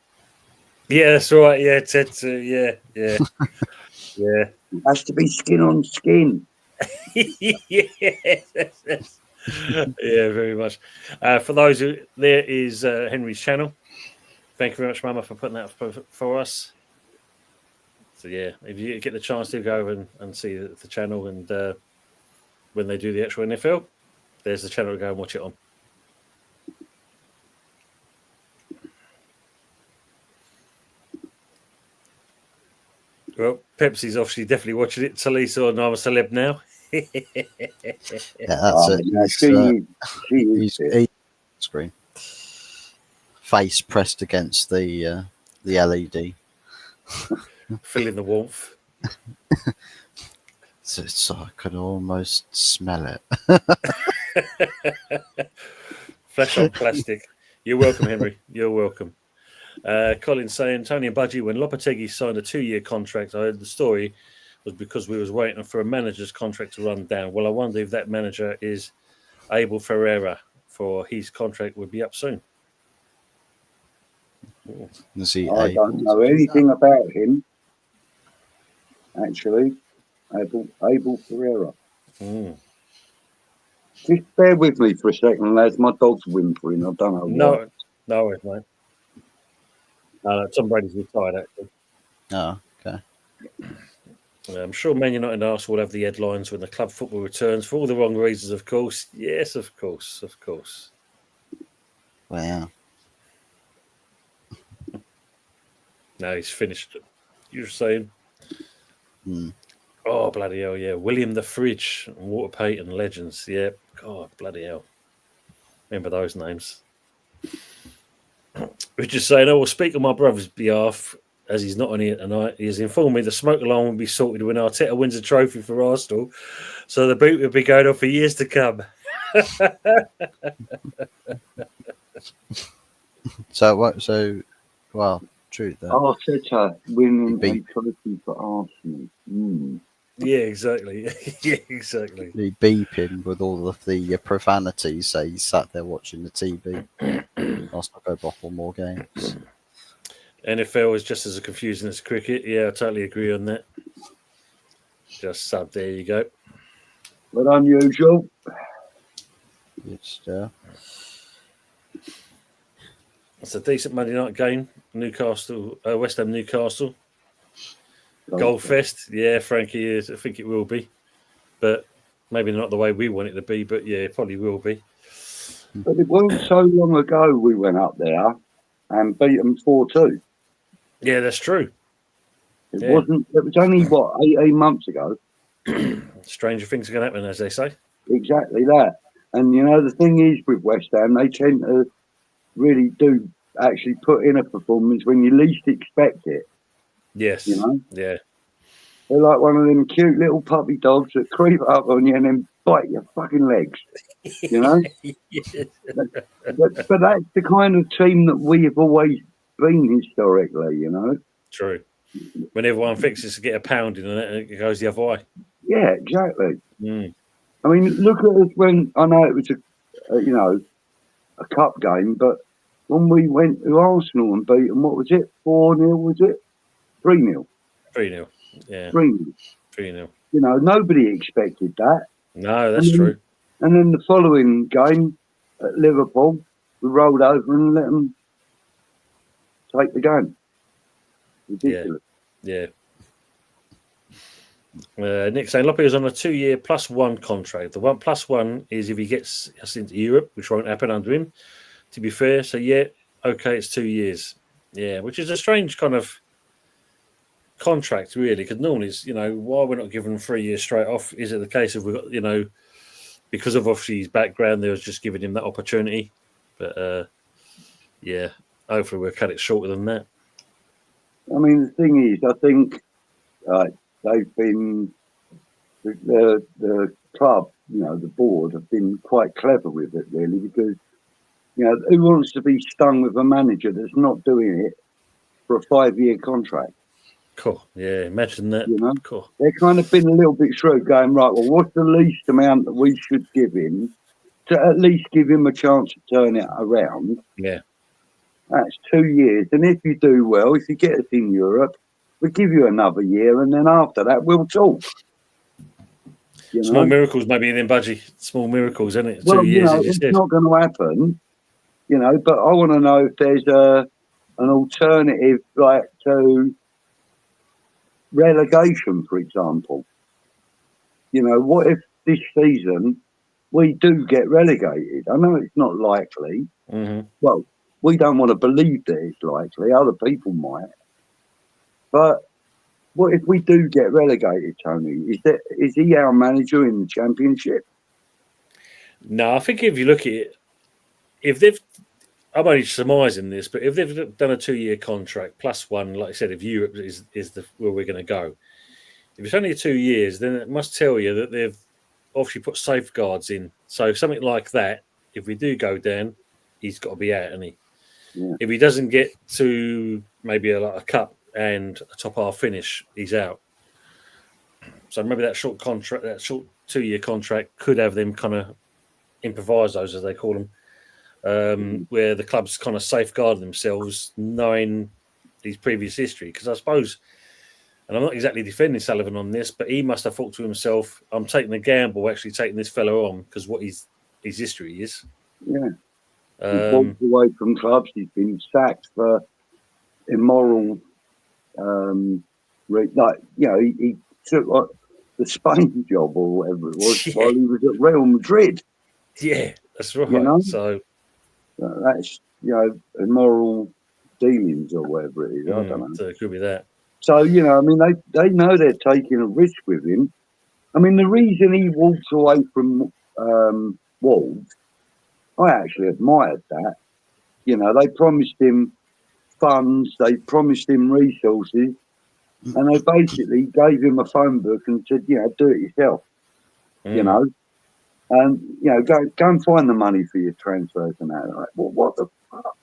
Yeah, that's right. Yeah, Ted 2. Yeah. Yeah. It has to be skin on skin. Yes. Yeah, very much. For those who there is Henry's channel. Thank you very much, Mama, for putting that for us. So yeah, if you get the chance to go and see the channel, and when they do the actual NFL, there's the channel to go and watch it on. Well, Pepsi's obviously definitely watching it. Talisa and I'm a celeb now. Yeah, that's it. He's screen. Face pressed against the LED. Feeling the warmth. So I could almost smell it. Flesh on plastic. You're welcome, Henry. You're welcome. Colin saying, Tony and Budgie, when Lopetegui signed a 2-year contract, I heard the story was because we was waiting for a manager's contract to run down. Well, I wonder if that manager is Abel Ferreira, for his contract would be up soon. I don't know anything about him, actually. Abel Ferreira. Just bear with me for a second, lads. My dog's whimpering. I don't know why. No, mate. Tom Brady's retired, actually. Oh, okay. I'm sure Man United and Arsenal will have the headlines when the club football returns for all the wrong reasons, of course. Yes, of course. Wow. No, he's finished. You were saying? Oh, bloody hell, yeah. William the Fridge, Walter Payton, legends. Yeah, God, bloody hell. Remember those names. We're just saying, I will speak on my brother's behalf, as he's not on here tonight. He has informed me the smoke alarm will be sorted when Arteta wins a trophy for Arsenal, so the boot will be going on for years to come. Well, true though. Arteta winning a trophy for Arsenal. Yeah, exactly. Exactly. He beeping with all of the profanities, so he sat there watching the TV. I'll go bottle more games. NFL is just as confusing as cricket. Yeah, I totally agree on that. Just sub, there you go. But unusual. It's a decent Monday night game. Newcastle, West Ham, Newcastle. Goldfest. Yeah, Frankie, I think it will be. But maybe not the way we want it to be, but yeah, it probably will be. But it wasn't so long ago we went up there and beat them 4-2. Yeah, that's true. It wasn't. It was only, what, 18 months ago? Stranger things can happen, as they say. Exactly that. And, you know, the thing is with West Ham, they tend to really do actually put in a performance when you least expect it. Yes. You know? Yeah. They're like one of them cute little puppy dogs that creep up on you and then bite your fucking legs. You know? But that's the kind of team that we have always been historically, you know? True. When everyone fixes to get a pounding and it goes the other way. Yeah, exactly. Mm. I mean, look at us when, I know it was a cup game, but when we went to Arsenal and beat them, what was it? 4-0, was it? 3-0. 3-0. Yeah. 3-0. 3-0. You know, nobody expected that. No, that's true. And then the following game at Liverpool, we rolled over and let them take the game. Ridiculous. Yeah. Nick saying Lopez is on a 2-year +1 contract. The +1 is if he gets us into Europe, which won't happen under him, to be fair. So, okay, it's 2 years. Yeah, which is a strange kind of contract, really, because normally it's, why we're not giving him 3 years straight off? Is it the case of we've got, because of obviously his background, they was just giving him that opportunity? But, hopefully we'll cut it shorter than that. I mean, the thing is, I think they've been, the club, the board have been quite clever with it, really, because, who wants to be stung with a manager that's not doing it for a 5-year contract? Cool. Yeah, imagine that. Cool. They're kind of been a little bit shrewd, going, right, well, what's the least amount that we should give him to at least give him a chance to turn it around? Yeah. That's 2 years. And if you do well, if you get us in Europe, we'll give you another year. And then after that, we'll talk. Small miracles maybe then, Budgie. Small miracles, isn't it? Well, 2 years, it's not going to happen, but I want to know if there's an alternative, like to relegation, for example. What if this season we do get relegated? I know it's not likely. Mm-hmm. Well, we don't want to believe that it's likely. Other people might. But what if we do get relegated, Tony? Is he our manager in the Championship? No, I think if you look at it, I'm only surmising this, but if they've done a 2-year contract +1, like I said, if Europe is where we're going to go, if it's only 2 years, then it must tell you that they've obviously put safeguards in. So something like that, if we do go down, he's got to be out, hasn't he? Yeah. If he doesn't get to maybe a cup and a top half finish, he's out. So maybe that short 2-year contract could have them kind of improvisos, as they call them, where the clubs kind of safeguard themselves, knowing his previous history. Because I suppose, and I'm not exactly defending Sullivan on this, but he must have thought to himself, I'm taking a gamble actually taking this fellow on because what his history is. Yeah. He's walked away from clubs. He's been sacked for immoral, he took the Spain job or whatever it was while he was at Real Madrid. Yeah, that's right. So that's, immoral dealings or whatever it is. I don't know. So it could be that. So, I mean, they know they're taking a risk with him. I mean, the reason he walked away from Wolves, I actually admired that. They promised him funds, they promised him resources, and they basically gave him a phone book and said, do it yourself, and, go and find the money for your transfers and that. Like, well, what the fuck?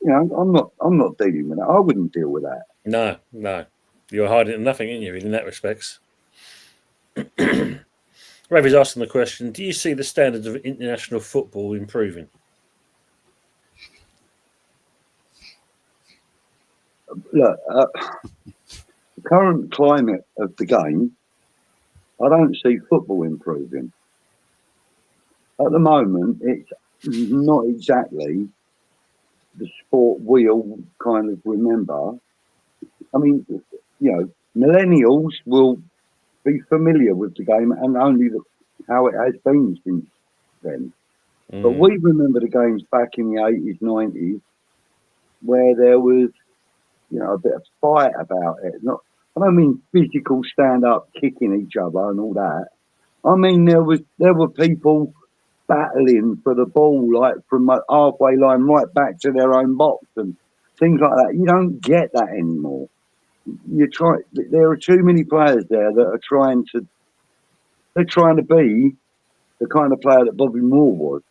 I'm not dealing with that. I wouldn't deal with that. No. You're hiding nothing, aren't you, in that respects? Ravi's asking the question, do you see the standards of international football improving? Look, the current climate of the game, I don't see football improving. At the moment, it's not exactly the sport we all kind of remember. I mean, millennials will be familiar with the game and only how it has been since then. But we remember the games back in the 80s, 90s, where there was, a bit of fight about it. I don't mean physical stand up, kicking each other and all that. I mean there were people battling for the ball, like from the halfway line right back to their own box and things like that. You don't get that anymore. There are too many players there that are trying to be the kind of player that Bobby Moore was.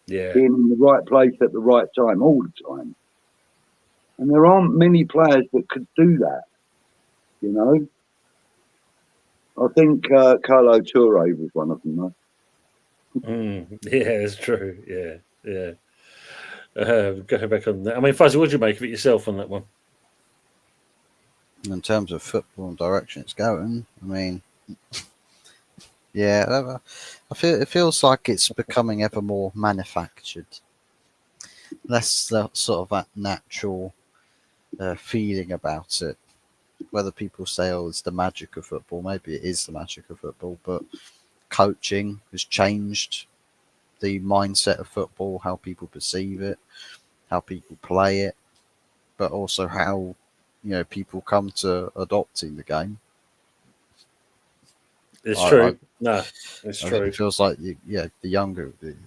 Yeah. Being in the right place at the right time all the time. And there aren't many players that could do that, I think Carlo Toure was one of them, though. Yeah, it's true. Yeah. Going back on that. I mean, Fuzzy, what do you make of it yourself on that one? In terms of football and direction it's going, I mean, yeah, it feels like it's becoming ever more manufactured. Less sort of that natural feeling about it. Whether people say, "Oh, it's the magic of football," maybe it is the magic of football, but coaching has changed the mindset of football, how people perceive it, how people play it, but also how people come to adopting the game. It's true. It's true. It feels like the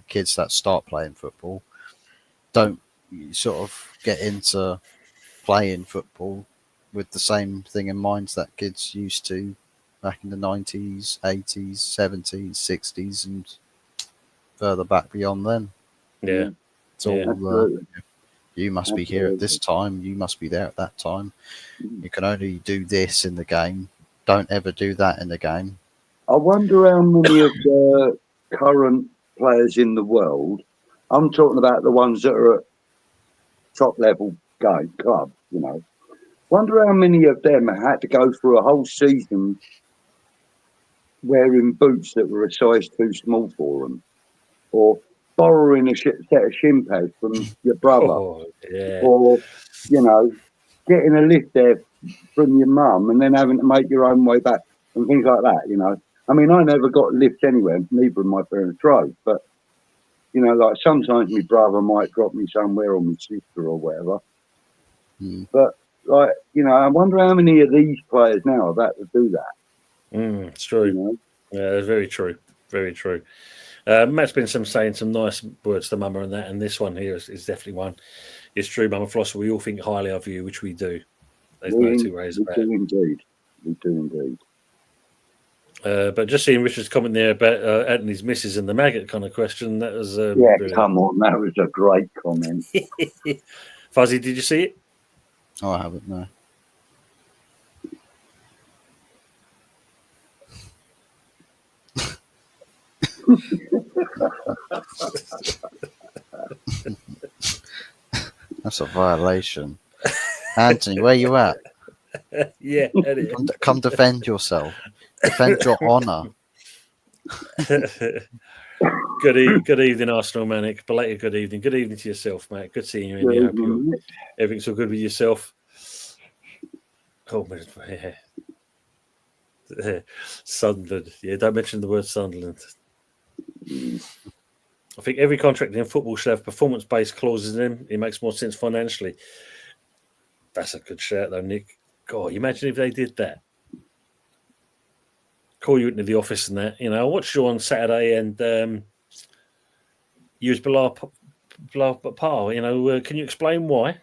kids that start playing football don't sort of get into playing football with the same thing in mind that kids used to back in the 90s, 80s, 70s, 60s, and further back beyond then. Yeah. It's all, you must be here at this time, you must be there at that time. You can only do this in the game. Don't ever do that in the game. I wonder how many of the current players in the world, I'm talking about the ones that are at top level clubs, wonder how many of them had to go through a whole season wearing boots that were a size too small for them, or borrowing a set of shin pads from your brother, or getting a lift there from your mum and then having to make your own way back and things like that. I mean, I never got lifts anywhere, neither of my parents drove, but like sometimes my brother might drop me somewhere or my sister or whatever. But I wonder how many of these players now have had to do that. It's true. Yeah, it's very true. Very true. Matt's been saying some nice words to Mama and that, and this one here is definitely one. It's true, Mama Floss. We all think highly of you, which we do. There's no two ways about it. We do indeed. But just seeing Richard's comment there about Anthony's missus and the maggot kind of question, that was come on, that was a great comment. Fuzzy, did you see it? Oh, I haven't, no. That's a violation. Anthony, where you at? Yeah. Come defend yourself. Defend your honour. Good evening, Arsenal Manic. Belated good evening. Good evening to yourself, mate. Good seeing you in here. Hope everything's all good with yourself. Oh, yeah. Sunderland. Yeah, don't mention the word Sunderland. I think every contract in football should have performance-based clauses in them. It makes more sense financially. That's a good shout, though, Nick. God, imagine if they did that. Call you into the office and that. I watched you on Saturday and you was below par. Can you explain why?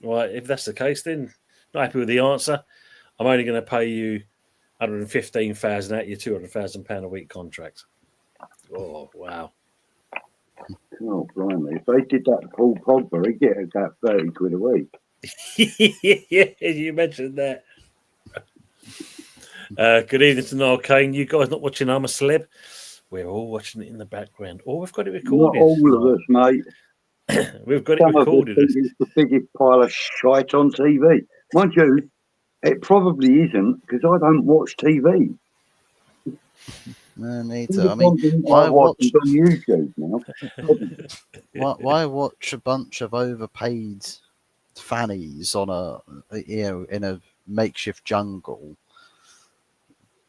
Well, if that's the case, then not happy with the answer. I'm only going to pay you $115,000 out your £200,000 a week contract. Oh, wow. Oh, blimey. If they did that to Paul Pogba, he'd get about 30 quid a week. Yeah, you mentioned that. Good evening to Niall Kane. You guys not watching I'm a Celeb? We're all watching it in the background. Oh, we've got it recorded. Not all of us, mate. We've got it recorded. It's the biggest pile of shite on TV. Mind you, it probably isn't because I don't watch TV. No, neither. I mean, why watch on YouTube now? Why watch a bunch of overpaid fannies on in a makeshift jungle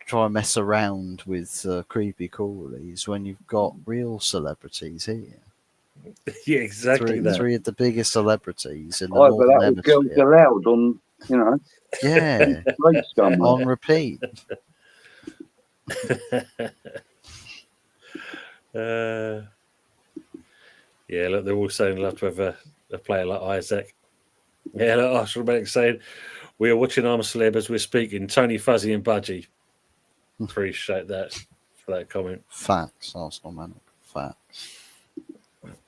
try and mess around with creepy coolies when you've got real celebrities here? Yeah, exactly that. Three of the biggest celebrities in the Oh, but Northern that was Girls Hemisphere. Aloud on, you know, Yeah, great scum. on repeat. Yeah, look, they're all saying they'll have to have a player like Isaac. Yeah, look, Arsenal Medic saying we are watching Arm Celeb as we're speaking. Tony, Fuzzy, and Budgie. Appreciate that for that comment. Facts, Arsenal man. Facts.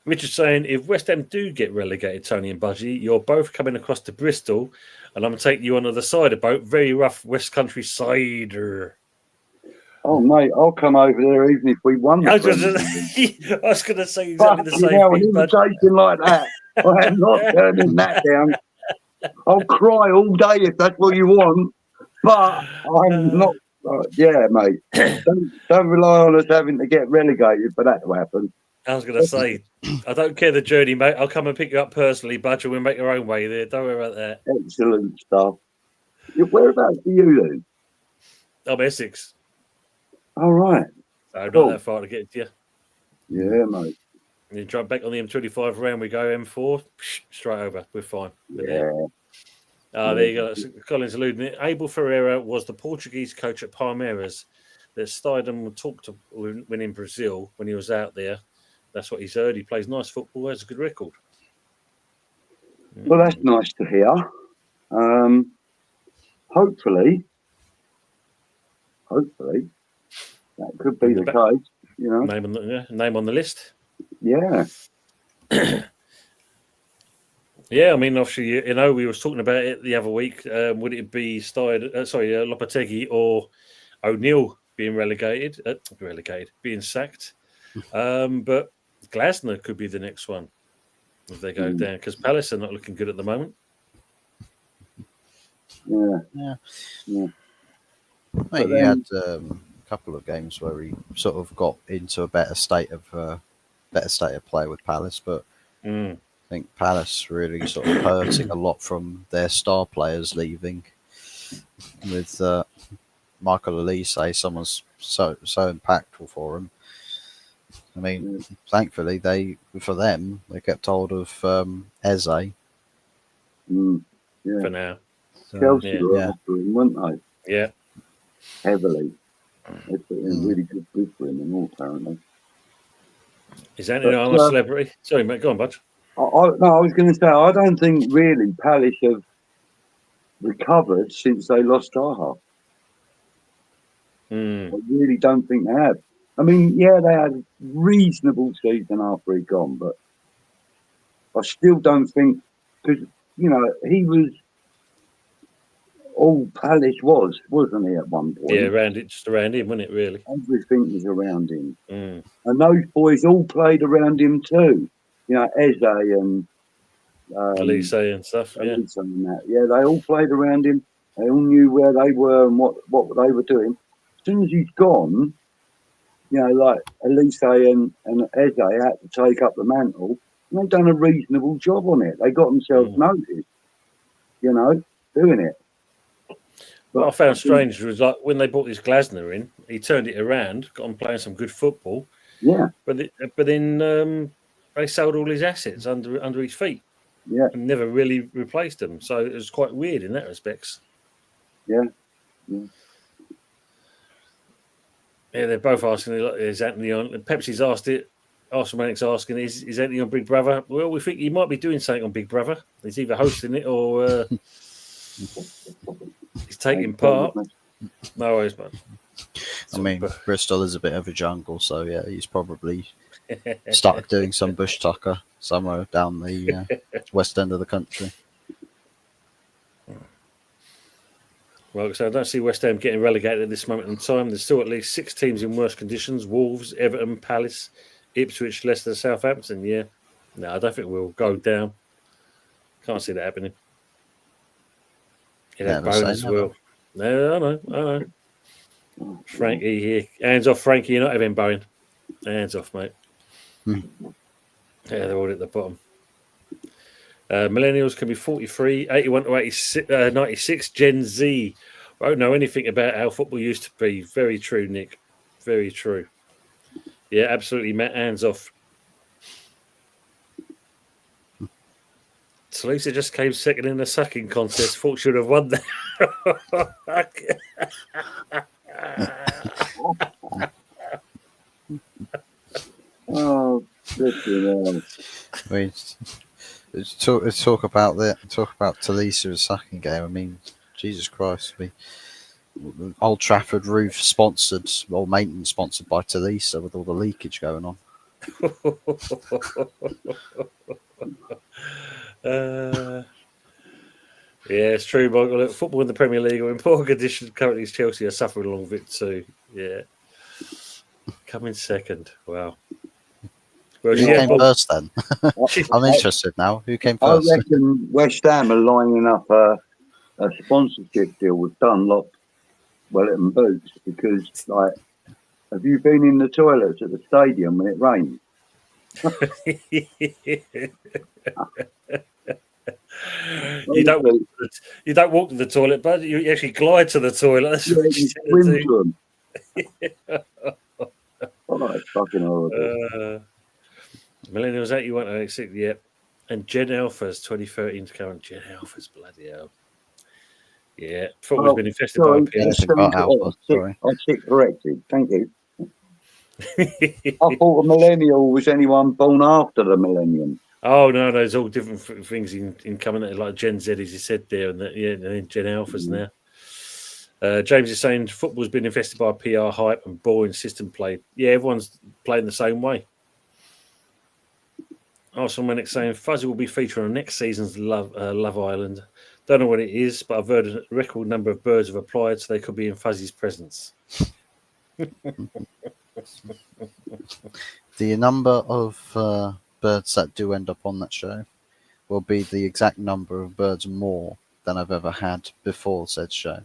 Richard saying if West Ham do get relegated, Tony and Budgie, you're both coming across to Bristol, and I'm taking you on the other side of the boat. Very rough West Country cider. Oh, mate, I'll come over there even if we won the I was Premier going to say exactly the Fucking same hell, an thing, Budgie. invitation like that. I am not turning that down. I'll cry all day if that's what you want, but I'm not. Yeah, mate. Don't rely on us having to get relegated for that to happen. I was going to say, I don't care the journey, mate. I'll come and pick you up personally, Budgie. We'll make our own way there. Don't worry about that. Excellent stuff. Whereabouts are you, then? I'm Essex. All right. So Cool. not that far to get to you. Yeah, mate. And you drive back on the M25 around, we go M4, straight over. We're fine. Yeah. There you go. Colin's alluding it. Abel Ferreira was the Portuguese coach at Palmeiras that Steidham talked to when in Brazil when he was out there. That's what he's heard. He plays nice football, has a good record. Well, that's nice to hear. Hopefully, that could be the case. You know, name on the list. Yeah. Yeah, I mean, obviously, you know, we were talking about it the other week. Would it be Lopetegui or O'Neill being being sacked? But Glasner could be the next one if they go down because Palace are not looking good at the moment. Yeah. Mate, he had a couple of games where he sort of got into a better state of play with Palace, but I think Palace really sort of hurting a lot from their star players leaving. With Michael Elise, someone's so impactful for him. I mean, thankfully they kept hold of Eze. For now. So, Chelsea were after him, weren't they? Yeah. Heavily. They put in really good bid for him and all, apparently. Is Anthony a celebrity? Sorry, mate, go on, bud. I was going to say, I don't think really Palace have recovered since they lost Zaha. I really don't think they have. I mean, yeah, they had a reasonable season after he'd gone, but I still don't think, because, you know, he was all Palace wasn't he, at one point? Yeah, just around him, wasn't it, really? Everything was around him. And those boys all played around him too. You know, Eze and Elise and stuff. Elise and that. Yeah, they all played around him. They all knew where they were and what they were doing. As soon as he's gone, you know, like Elise and Eze had to take up the mantle, and they've done a reasonable job on it. They got themselves noticed, you know, doing it. What I found strange was like when they brought this Glasner in, he turned it around, got him playing some good football. Yeah. But then they sold all his assets under his feet. Yeah. And never really replaced them. So it was quite weird in that respect. Yeah. Yeah, they're both asking, is Anthony on? Pepsi's asked it. Arsenal's asking, is Anthony on Big Brother? Well, we think he might be doing something on Big Brother. He's either hosting it or he's taking part. No worries, man. I mean, Bristol is a bit of a jungle, so yeah, he's probably stuck doing some bush tucker somewhere down the west end of the country. Well, so I don't see West Ham getting relegated at this moment in time. There's still at least 6 teams in worse conditions: Wolves, Everton, Palace, Ipswich, Leicester, Southampton. Yeah, no, I don't think we'll go down. Can't see that happening. Yeah, Bowen as well. No, I know. Frankie here. Hands off, Frankie. You're not having Bowen. Hands off, mate. Yeah, they're all at the bottom. Millennials can be 43, 81 to 86, 96. Gen Z won't know anything about how football used to be. Very true, Nick. Very true. Yeah, absolutely, Matt. Hands off. Talisa just came second in the sucking contest. Thought she'd have won that. Oh, flipping I mean, let's talk about that. Talk about Talisa's sucking game. I mean, Jesus Christ! I mean, Old Trafford roof sponsored, or maintenance sponsored by Talisa, with all the leakage going on. Yeah, it's true, Michael. Look, football in the Premier League are in poor condition. Currently, Chelsea are suffering along with it too. Yeah, coming second. Wow. Well, Who came first then? on. I'm interested now. Who came I first? reckon West Ham are lining up a sponsorship deal with Dunlop, Wellington Boots, because, like, have you been in the toilets at the stadium when it rains? You don't walk to the toilet, but you actually glide to the toilet. That's what you swim to them. Oh, it's fucking horrible. Millennials 81, 86, yep. And Gen Alpha's 2013 current. Gen Alpha's bloody hell. Yeah, football's been infested by Anything but Alpha. Sorry. I sit corrected. Thank you. I thought a millennial was anyone born after the millennium. Oh no, there's all different things in coming like Gen Z, as you said there, and then Gen Alphas now. James is saying football's been infested by PR hype and boring system play. Yeah, everyone's playing the same way. Arsenal Manic saying Fuzzy will be featured on next season's Love Island. Don't know what it is, but I've heard a record number of birds have applied, so they could be in Fuzzy's presence. The number of birds that do end up on that show will be the exact number of birds more than I've ever had before said show.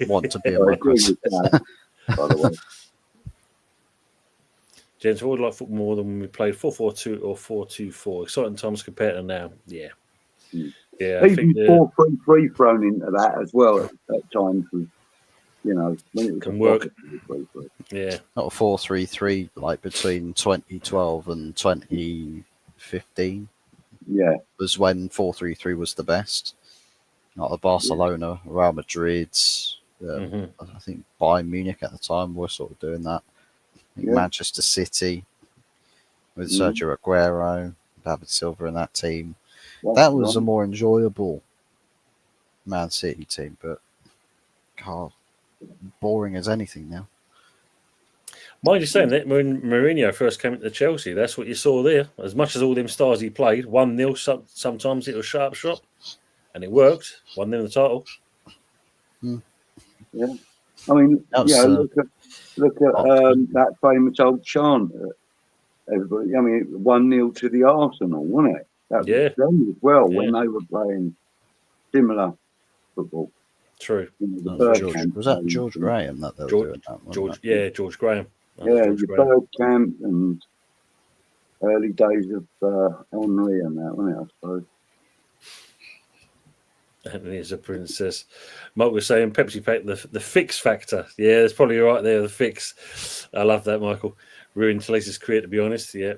Want to be in my presence. By the way. Gents, I would like football more than when we played 4-4-2 or 4-2-4. Exciting times compared to now. Yeah. Yeah. Even 4-3-3 thrown into that as well at times was, when it can work. Yeah. Not a 4-3-3 like between 2012 and 2015. Yeah. Was when 4-3-3 was the best. Not the Barcelona, Real Madrid's. I think Bayern Munich at the time were sort of doing that. Manchester City with Sergio Aguero, David Silva in that team. That was a more enjoyable Man City team, but God, boring as anything now. Mind you saying that when Mourinho first came into Chelsea, that's what you saw there. As much as all them stars he played, 1-0, sometimes it was sharp shot, and it worked. 1-0 the title. Yeah. I mean, look at that famous old chant. Everybody, I mean, 1-0 to the Arsenal, wasn't it? That was them as well when they were playing similar football. True. Was that George Graham that they were doing that? George Graham. The Bird Camp and early days of Henry and that, wasn't it, I suppose. Anthony is a princess. Mark was saying Pepsi Pack, the fix factor. Yeah, that's probably right there, the fix. I love that, Michael. Ruined Talisa's career, to be honest. Yeah.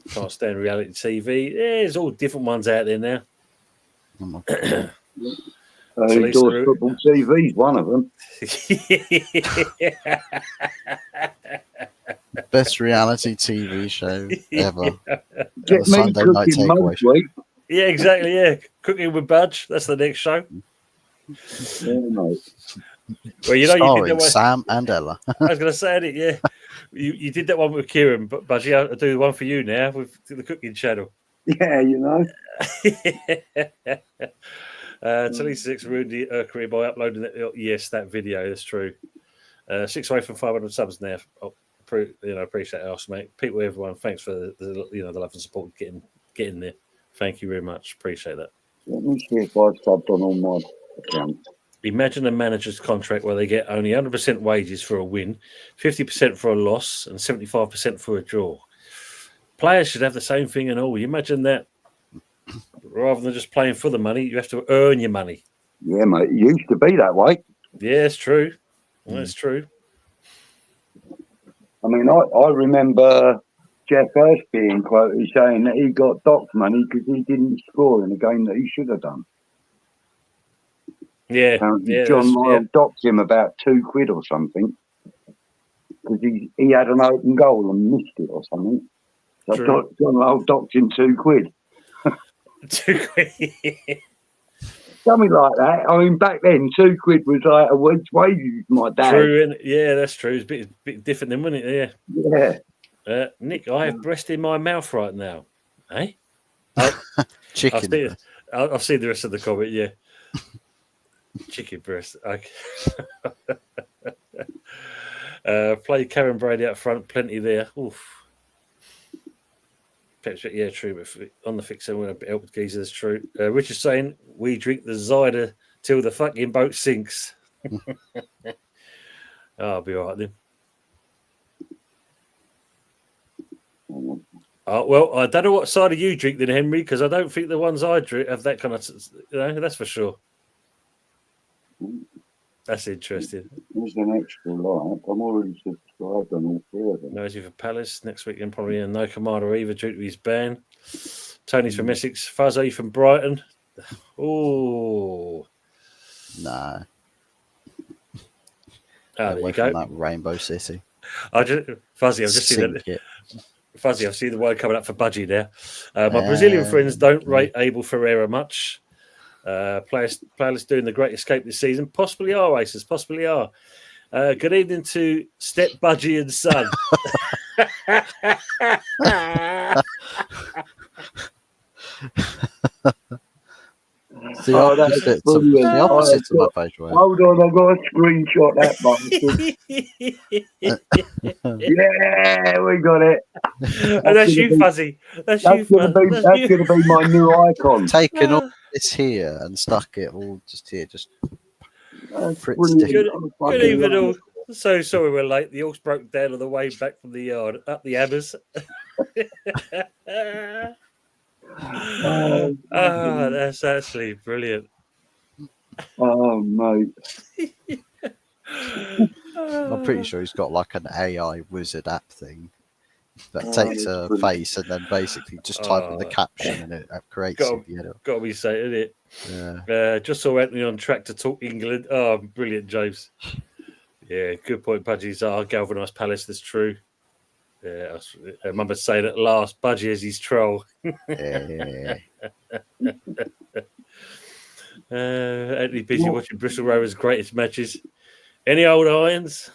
Can't stand reality TV. Yeah, there's all different ones out there now. Football TV's one of them. Best reality TV show ever. Get me Sunday night takeaway. Yeah, exactly. Yeah, Cooking with Budge. That's the next show. Yeah, mate. Well, you Starring did that one. Sam and Ella. I was going to say it. Yeah, you did that one with Kieran, but Budgie, I'll do one for you now with the cooking channel. Yeah, Talisa ruined her career by uploading that. Yes, that video. That's true. 6 away from 500 subs now. Appreciate it, awesome, mate. People, everyone, thanks for the love and support getting there. Thank you very much. Appreciate that. Let me see if I've subbed on all my accounts. Imagine a manager's contract where they get only 100% wages for a win, 50% for a loss, and 75% for a draw. Players should have the same thing and all. You imagine that. Rather than just playing for the money, you have to earn your money. Yeah, mate. It used to be that way. Yeah, it's true. That's true. I mean, I remember Jeff Hurst being quoted saying that he got docked money because he didn't score in a game that he should have done. Yeah, Apparently John Lyle docked him about £2 or something because he had an open goal and missed it or something. So John Lyle docked him £2. £2. Something like that. I mean, back then, £2 was like a week's wages, my dad. True, yeah, that's true. It's a bit different then, wasn't it? Yeah. Yeah. Nick, I have breast in my mouth right now. Eh? Chicken. I'll see the rest of the comment, yeah. Chicken breast. Okay. Play Karen Brady up front, plenty there. Oof. Yeah, true. But on the fixer, we're a bit help with geezer. That's true. Richard's saying we drink the cider till the fucking boat sinks. I'll be all right then. Well, I don't know what cider you drink then, Henry, because I don't think the ones I drink have that kind of. That's for sure. That's interesting. There's an extra light. I'm already subscribed on all 3 of them. Nosy for Palace. Next week, then probably no Kamada either due to his ban. Tony's from Essex. Fuzzy from Brighton. Oh. No. There you go. From that Rainbow City. Fuzzy, I've just seen that. Fuzzy, I've seen the word coming up for Budgie there. My Brazilian friends don't rate Abel Ferreira much. Players doing the Great Escape this season. Possibly are, Aces. Possibly are. Good evening to Step Budgie and Son. It's the opposite of my page. Right? Hold on, I've got to screenshot that button. Yeah, we got it. And that's you, Fuzzy. That's going to be my new icon. Taken all this here and stuck it all just here. Just good evening all. So sorry we're late. The horse broke down on the way back from the yard up the Hammers. That's actually brilliant. Oh, mate. I'm pretty sure he's got like an AI wizard app thing that takes a face and then basically just type in the caption and it creates it. Got to be saying it. Yeah. Just saw Anthony on track to talk England. Oh, brilliant, James. Yeah, good point, Budgies. Our galvanised Palace, that's true. Yeah, I remember saying at last, Budgie is his troll. Anthony busy watching Bristol Rovers' greatest matches. Any old irons?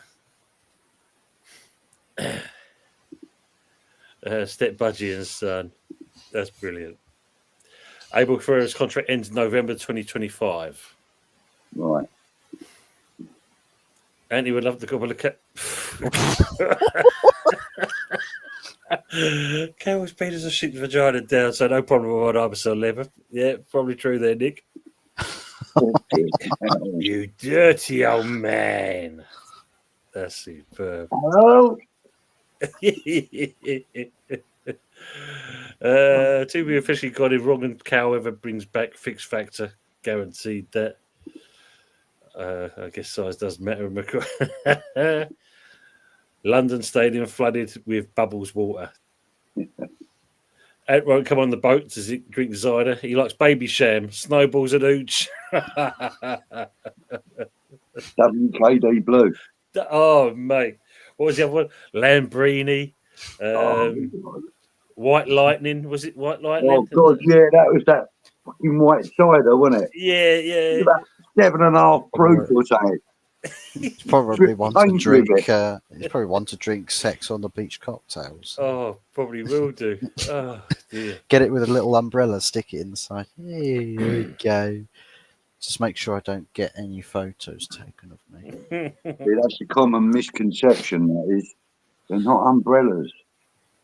Step Budgie and Son. That's brilliant. Abel Ferreira's contract ends November 2025. Right. Anthony would love to go look at. Carol's Peters will shoot the vagina down, so no problem with what I'm so leather. Yeah, probably true there, Nick. You dirty old man. That's superb. Hello. To be officially got it wrong, and Cal ever brings back Fix Factor, guaranteed that. I guess size does matter. London Stadium flooded with bubbles water. Ed won't come on the boat to drink cider. He likes baby sham, snowballs and hooch. WKD Blue. Oh, mate. What was the other one? Lambrini. White Lightning. Was it White Lightning? Oh, God, yeah, that was that fucking white cider, wasn't it? Yeah. About 7.5 proof or something. He's probably want to drink. He's probably want to drink sex on the beach cocktails. Oh, probably will do. Oh dear. Get it with a little umbrella, stick it inside. Hey, here we go. Just make sure I don't get any photos taken of me. That's a common misconception. That is, they're not umbrellas;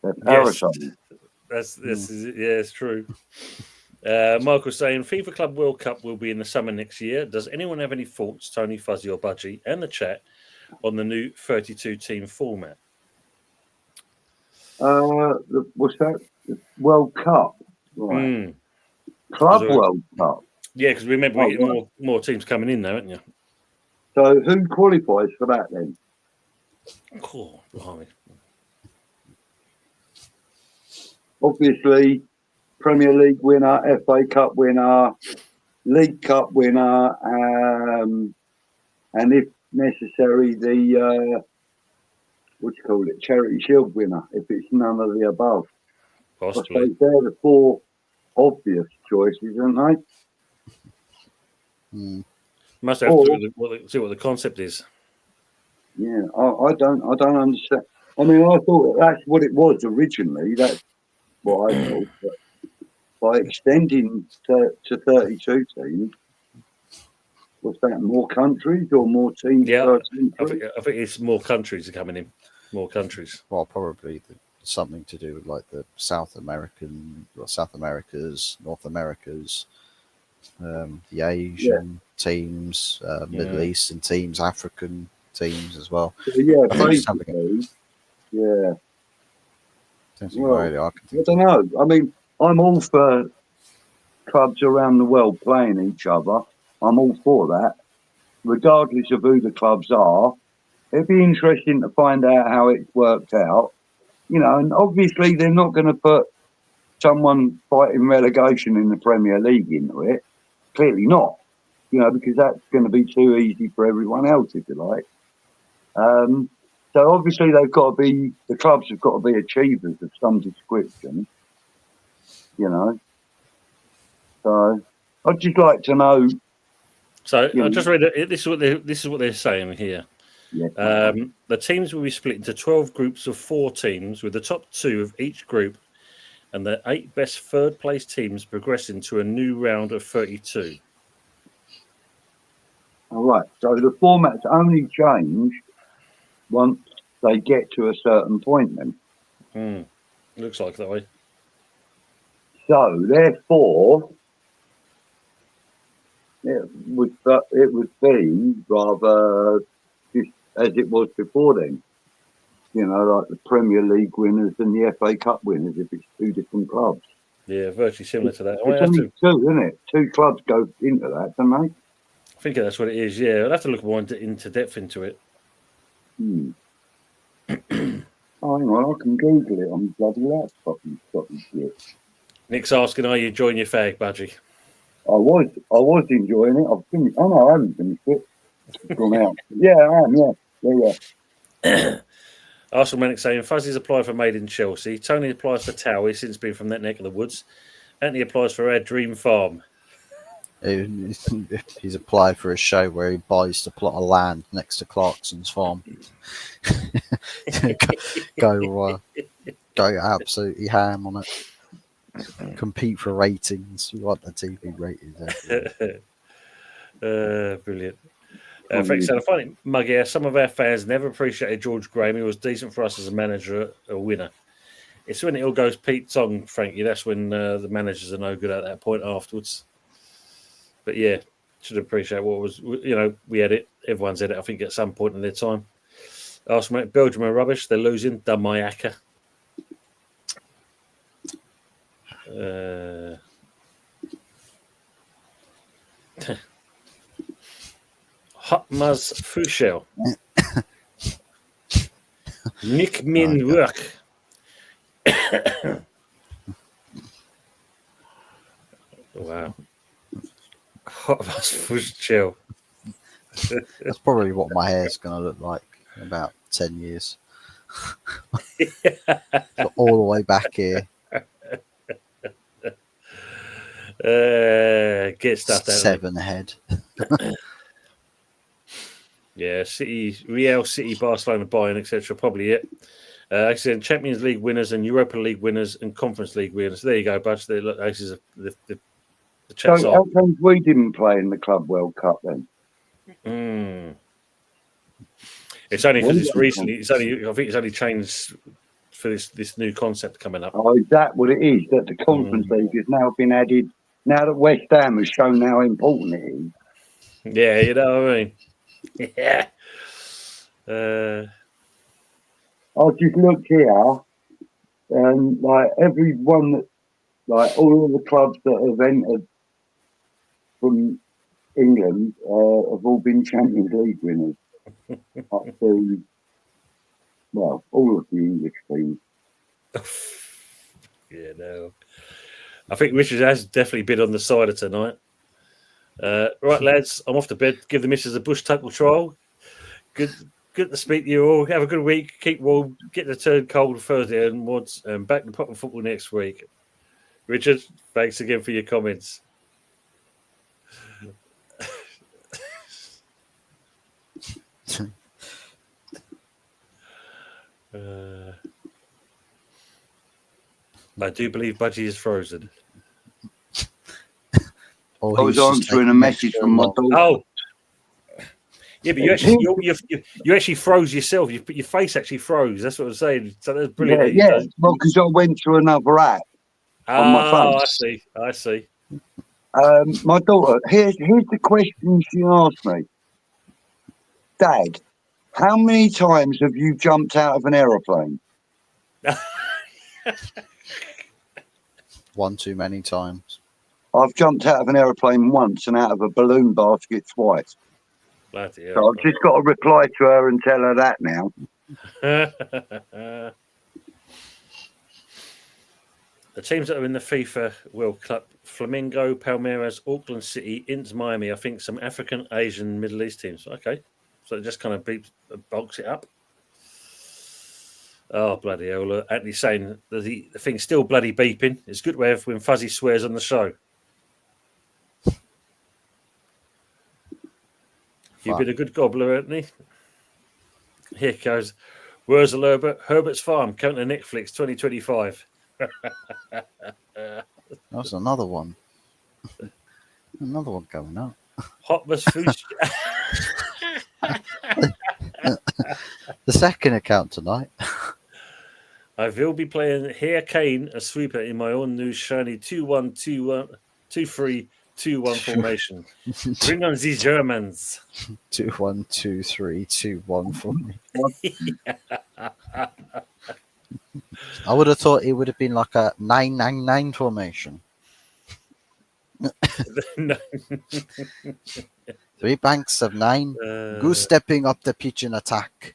they're parasols. Yes. It's true. Michael saying FIFA Club World Cup will be in the summer next year. Does anyone have any thoughts, Tony, Fuzzy, or Budgie, and the chat on the new 32-team format? What's that? The World Cup, right? Club World Cup. Yeah, because remember we're getting more teams coming in now, aren't you? So who qualifies for that then? Cool. obviously Premier League winner, FA Cup winner, League Cup winner, and if necessary, the what do you call it, Charity Shield winner, if it's none of the above. I Possibly. suppose they're the four obvious choices, aren't they? Mm. Must have to see what the concept is. Yeah, I don't understand. I mean, I thought that's what it was originally. That's what I thought. But by extending to 32 teams, what's that? More countries or more teams Yeah, per I country? think it's more countries are coming in. More countries. Well, probably something to do with like the South Americas, North Americas, the Asian teams, Middle Eastern teams, African teams as well. So, yeah, I think it's something. basically, yeah. Well, I I don't know. I mean, I'm all for clubs around the world playing each other. I'm all for that, regardless of who the clubs are. It'd be interesting to find out how it worked out. You know, and obviously they're not going to put someone fighting relegation in the Premier League into it. Clearly not. You know, because that's going to be too easy for everyone else, if you like. So obviously the clubs have got to be achievers of some description. You know. So I'd just like to know. So I just read it. This is what they're saying here. Yeah, the teams will be split into 12 groups of 4 teams, with the top 2 of each group and the 8 best third place teams progressing to a new round of 32. all right. So the format's only changed once they get to a certain point. Then. Looks like that way. So therefore, it would be rather just as it was before then. You know, like the Premier League winners and the FA Cup winners, if it's 2 different clubs. Yeah, virtually similar to that. It's only 2, isn't it? 2 clubs go into that, don't they? I think that's what it is. Yeah, I'll have to look more into depth into it. Oh, hang on, I can Google it on bloody laptop and shit. Nick's asking, "Are you enjoying your fag, Budgie?" I was enjoying it. I've finished. Oh no, I haven't finished it. It's gone out. Yeah, I am. Yeah. Arsenal Manic saying Fuzzy's applied for Made in Chelsea. Tony applies for Towie since being from that neck of the woods. Anthony applies for our dream farm. He's applied for a show where he buys the plot of land next to Clarkson's farm. go absolutely ham on it. Compete for ratings. We want the TV ratings. Brilliant. Frank said, I find it muggy. Some of our fans never appreciated George Graham. He was decent for us as a manager, a winner. It's when it all goes Pete Tong, Frankie. That's when the managers are no good at that point afterwards. But yeah, should appreciate what was, we had it. Everyone's had it, I think, at some point in their time. Arsenal, Belgium are rubbish. They're losing. Damayaka. Hotmaz Fushel. Nick Min Work. Wow. Hotmaz Fushel. That's probably what my hair's going to look like in about 10 years. So all the way back here. Get stuff out. 7 ahead. Yeah, Real City, Barcelona, Bayern, etc. Probably it. I said Champions League winners and Europa League winners and Conference League winners. There you go, Budge. This is the chat. So how come we didn't play in the Club World Cup then? It's only because it's recently. I think it's only changed for this new concept coming up. Oh, is that what it is? That the Conference League has now been added. Now that West Ham has shown how important it is. Yeah, you know what I mean. Yeah. I just looked here, and like everyone that, like all of the clubs that have entered from England have all been Champions League winners. Up to, well, all of the English teams. Yeah, no. I think Richard has definitely been on the cider tonight. Right, lads, I'm off to bed. Give the missus a bush tackle trial. Good to speak to you all. Have a good week. Keep warm. Get the turn cold Thursday onwards, and back to proper football next week. Richard, thanks again for your comments. I do believe Budgie is frozen. Or I was he's just answering a taking message extra from my long. daughter. Oh, yeah, but you actually froze yourself. Your face actually froze. That's what I'm saying. So that's brilliant. Yeah. Well, because I went to another app on my phone. I see. My daughter, here's the question she asked me. Dad, how many times have you jumped out of an aeroplane? One too many times. I've jumped out of an aeroplane once and out of a balloon basket twice. Bloody hell. So I've just got to reply to her and tell her that now. The teams that are in the FIFA World Cup: Flamengo, Palmeiras, Auckland City, Inter Miami. I think some African, Asian, Middle East teams. Okay, so it just kind of bulks it up. Oh, bloody hell. Look, Anthony's saying that the thing's still bloody beeping. It's good to have when Fuzzy swears on the show. You've been a good gobbler, Anthony. Here goes. Where's Herbert? Herbert's Farm, coming to Netflix 2025. That's another one. Another one going up. Hotmas Food. The second account tonight. I will be playing Here Kane, a sweeper in my own new shiny 2-1-2-1, 2-3-2-1 formation. Bring on the Germans. 2-1-2-3-2-1 for me. I would have thought it would have been like a 9-9-9 formation. No. 3 banks of 9. Goose stepping up the pitch in attack.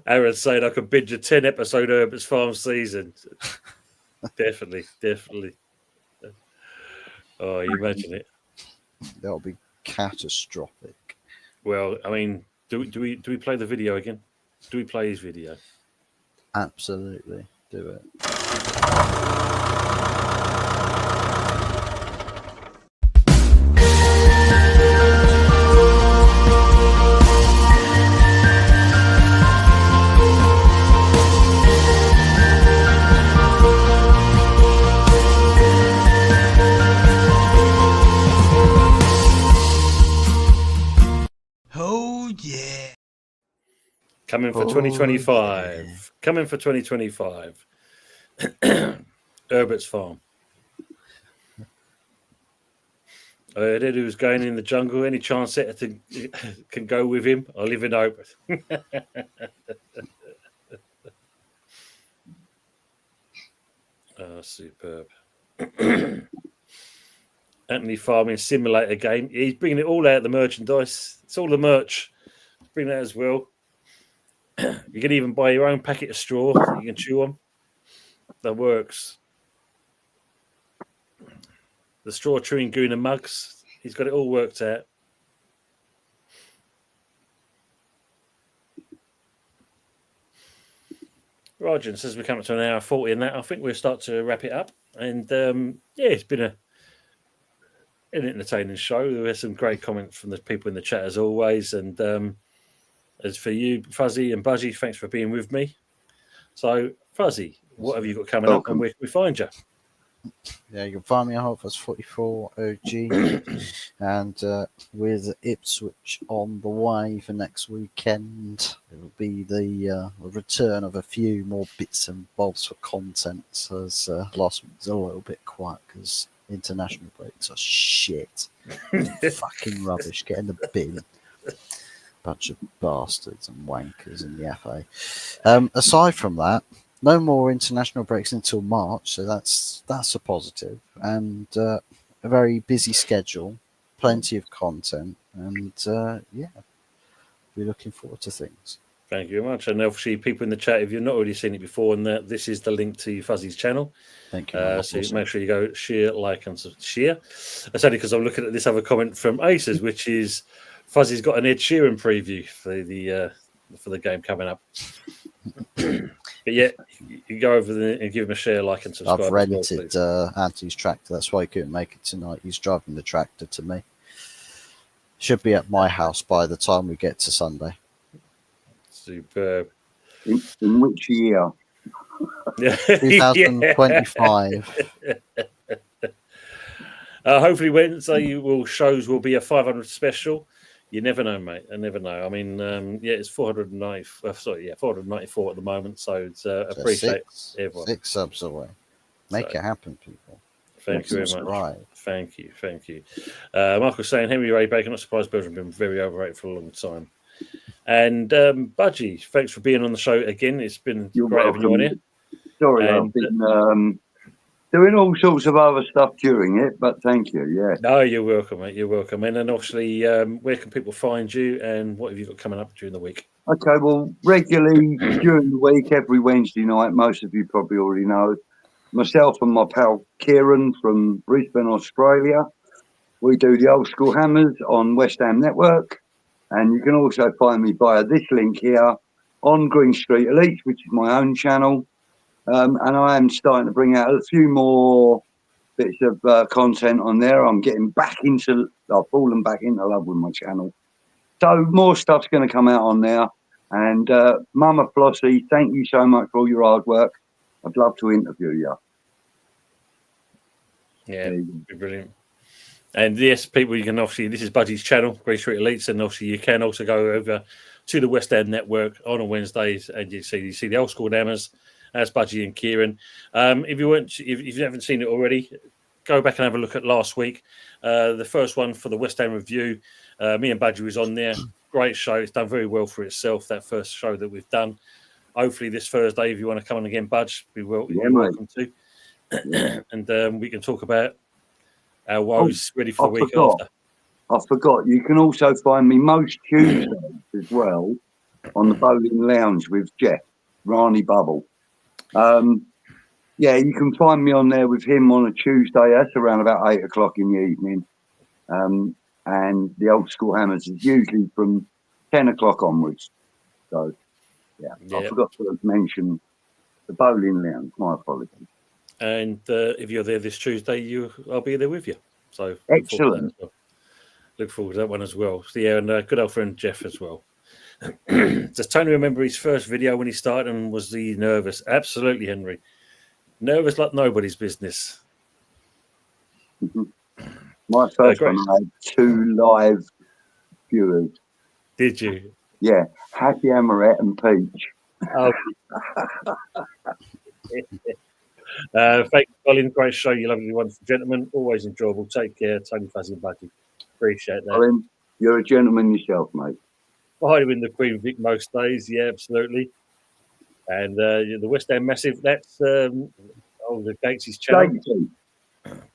Aaron saying I could binge a 10-episode Herbert's Farm season. Definitely. Oh, you imagine it. That'll be catastrophic. Well, I mean, do we play the video again? Do we play his video? Absolutely. Do it. Coming for 2025. Yeah. Coming for 2025. Herbert's Farm. I heard he was going in the jungle. Any chance that can go with him? I live in hope. Oh, superb. Anthony Farming Simulator game. He's bringing it all out, the merchandise. It's all the merch. Bring that as well. You can even buy your own packet of straw that you can chew on. That works. The straw chewing Guna mugs. He's got it all worked out. Roger says we're coming to an hour 40 in that. I think we'll start to wrap it up. And it's been an entertaining show. There were some great comments from the people in the chat as always. And as for you, Fuzzy and Budgie, thanks for being with me. So, Fuzzy, what have you got coming up and where can we find you? Yeah, you can find me at Halfpast 44 OG and with Ipswich on the way for next weekend. It'll be the return of a few more bits and bobs for content, as last week was a little bit quiet because international breaks are shit. Fucking rubbish. Get in the bin. Bunch of bastards and wankers in the FA. Aside from that, no more international breaks until March, so that's a positive. And a very busy schedule, plenty of content, and we're looking forward to things. Thank you very much. And obviously, people in the chat, if you've not already seen it before, and this is the link to Fuzzy's channel. Thank you. So make sure you go share, like, and share. That's only because I'm looking at this other comment from Aces, which is Fuzzy's got an Ed Sheeran preview for the game coming up. But yeah, you go over there and give him a share, like, and subscribe. I've rented Anthony's tractor. That's why he couldn't make it tonight. He's driving the tractor to me. Should be at my house by the time we get to Sunday. Superb. In which year? 2025. Hopefully Wednesday shows will be a 500 special. You never know, mate. I never know. I mean, it's 494 at the moment. So it's appreciate everyone. 6 subs away. Make it happen, people. Thank you very much. Thank you. Michael's saying Henry Ray Baker, not surprised Belgium have been very overrated for a long time. And Budgie, thanks for being on the show again. It's been great having you on here. Sorry, I've been doing all sorts of other stuff during it, but thank you. Yeah. No, you're welcome, mate. You're welcome. And then obviously, where can people find you, and what have you got coming up during the week? Okay, well, regularly during the week, every Wednesday night, most of you probably already know, myself and my pal Kieran from Brisbane, Australia, we do the Old School Hammers on West Ham Network. And you can also find me via this link here on Green Street Elites, which is my own channel. And I am starting to bring out a few more bits of content on there. I've fallen back into love with my channel. So more stuff's going to come out on there. And Mama Flossie, thank you so much for all your hard work. I'd love to interview you. Yeah, brilliant. And yes, people, you can obviously, this is Budgie's channel, Green Street Elites, and obviously you can also go over to the West End Network on Wednesdays, and you see the Old School Hammers. That's Budgie and Kieran. If you haven't seen it already, go back and have a look at last week. The first one for the West End review, me and Budgie was on there. Great show. It's done very well for itself, that first show that we've done. Hopefully this Thursday, if you want to come on again, Budge, you're welcome to. And we can talk about our woes ready for the week after. I forgot. You can also find me most Tuesdays as well on the Bowling Lounge with Jeff, Rani Bubble. You can find me on there with him on a Tuesday. That's around about 8 o'clock in the evening. And the Old School Hammers is usually from 10 o'clock onwards. So, I forgot to mention the Bowling Lounge. My apologies. And if you're there this Tuesday, I'll be there with you. So excellent. Look forward to that one as well. So, and good old friend Jeff as well. Does Tony remember his first video when he started, and was he nervous? Absolutely, Henry. Nervous like nobody's business. My first one, I had 2 live viewers. Did you? Yeah, Happy Amaret and Peach. Oh. Thank you, Colin. Great show. You lovely, wonderful gentlemen. Always enjoyable. Take care, Tony, Fuzzy, and Budgie. Appreciate that. Colin, you're a gentleman yourself, mate. I win the Queen Vic most days. Yeah, absolutely. And the West End Massive. That's the Gates's channel.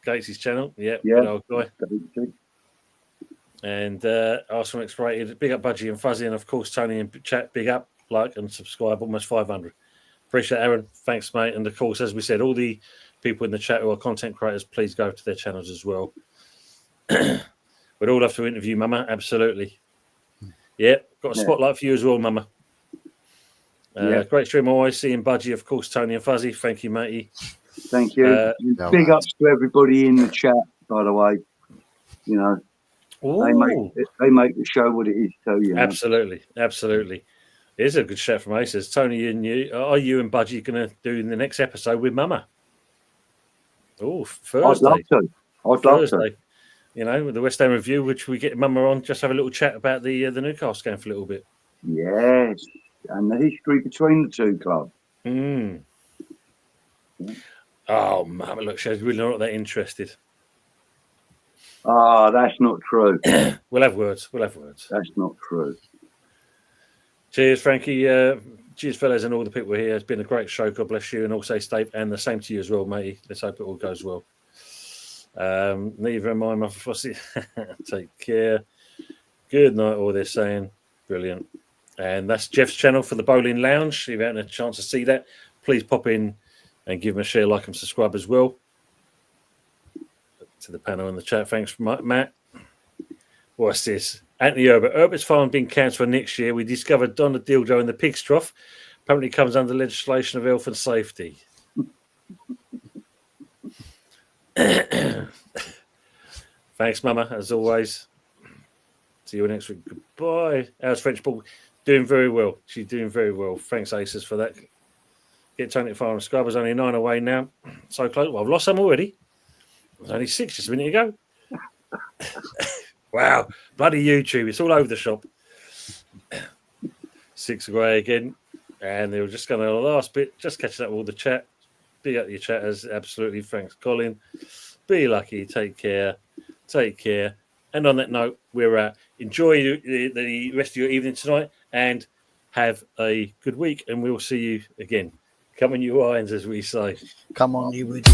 Gates's channel. Yeah. Good old guy. And Arsenal X-Rated. Big up Budgie and Fuzzy, and of course Tony and chat. Big up, like and subscribe. Almost 500. Appreciate it, Aaron. Thanks, mate. And of course, as we said, all the people in the chat who are content creators, please go to their channels as well. We'd all love to interview Mama. Absolutely. Yeah, got a spotlight for you as well, Mama. Great stream always. Seeing Budgie, of course, Tony and Fuzzy. Thank you, matey. Thank you. Big ups to everybody in the chat, by the way. You know, they make the show what it is. So Absolutely. Here's a good shout from Aces. Tony and you, are you and Budgie going to do in the next episode with Mama? Oh, Thursday. I'd love to. You know, with the West Ham review, which we get Mama on, just have a little chat about the Newcastle game for a little bit. Yes, and the history between the two clubs. Oh, Mama, look, she's really not that interested. Ah, that's not true. We'll have words. That's not true. Cheers, Frankie. Cheers, fellas, and all the people here. It's been a great show. God bless you, and also stay, and the same to you as well, matey. Let's hope it all goes well. Neither am I, Mother Flossie. Take care. Good night, all they're saying. Brilliant. And that's Jeff's channel for the Bowling Lounge. If you haven't had a chance to see that, please pop in and give him a share, like, and subscribe as well. To the panel in the chat. Thanks, Matt. What's this? Anthony Herbert. Herbert's farm being cancelled for next year. We discovered Donna Dildo in the pig's trough. Apparently comes under legislation of health and safety. Thanks, Mama, as always. See you next week. Goodbye. How's French Ball? Doing very well. She's doing very well. Thanks, Aces, for that. Get Tony at Farm Scrubbers. Only 9 away now. So close. Well, I've lost some already. It was only 6 just a minute ago. Wow. Bloody YouTube. It's all over the shop. 6 away again. And they were just going to the last bit. Just catching up with all the chat. Big up your chatters. Absolutely. Thanks, Colin. Be lucky. Take care. Take care. And on that note, we're enjoy the rest of your evening tonight and have a good week. And we'll see you again. Come on, you irons, as we say. Come on, you would.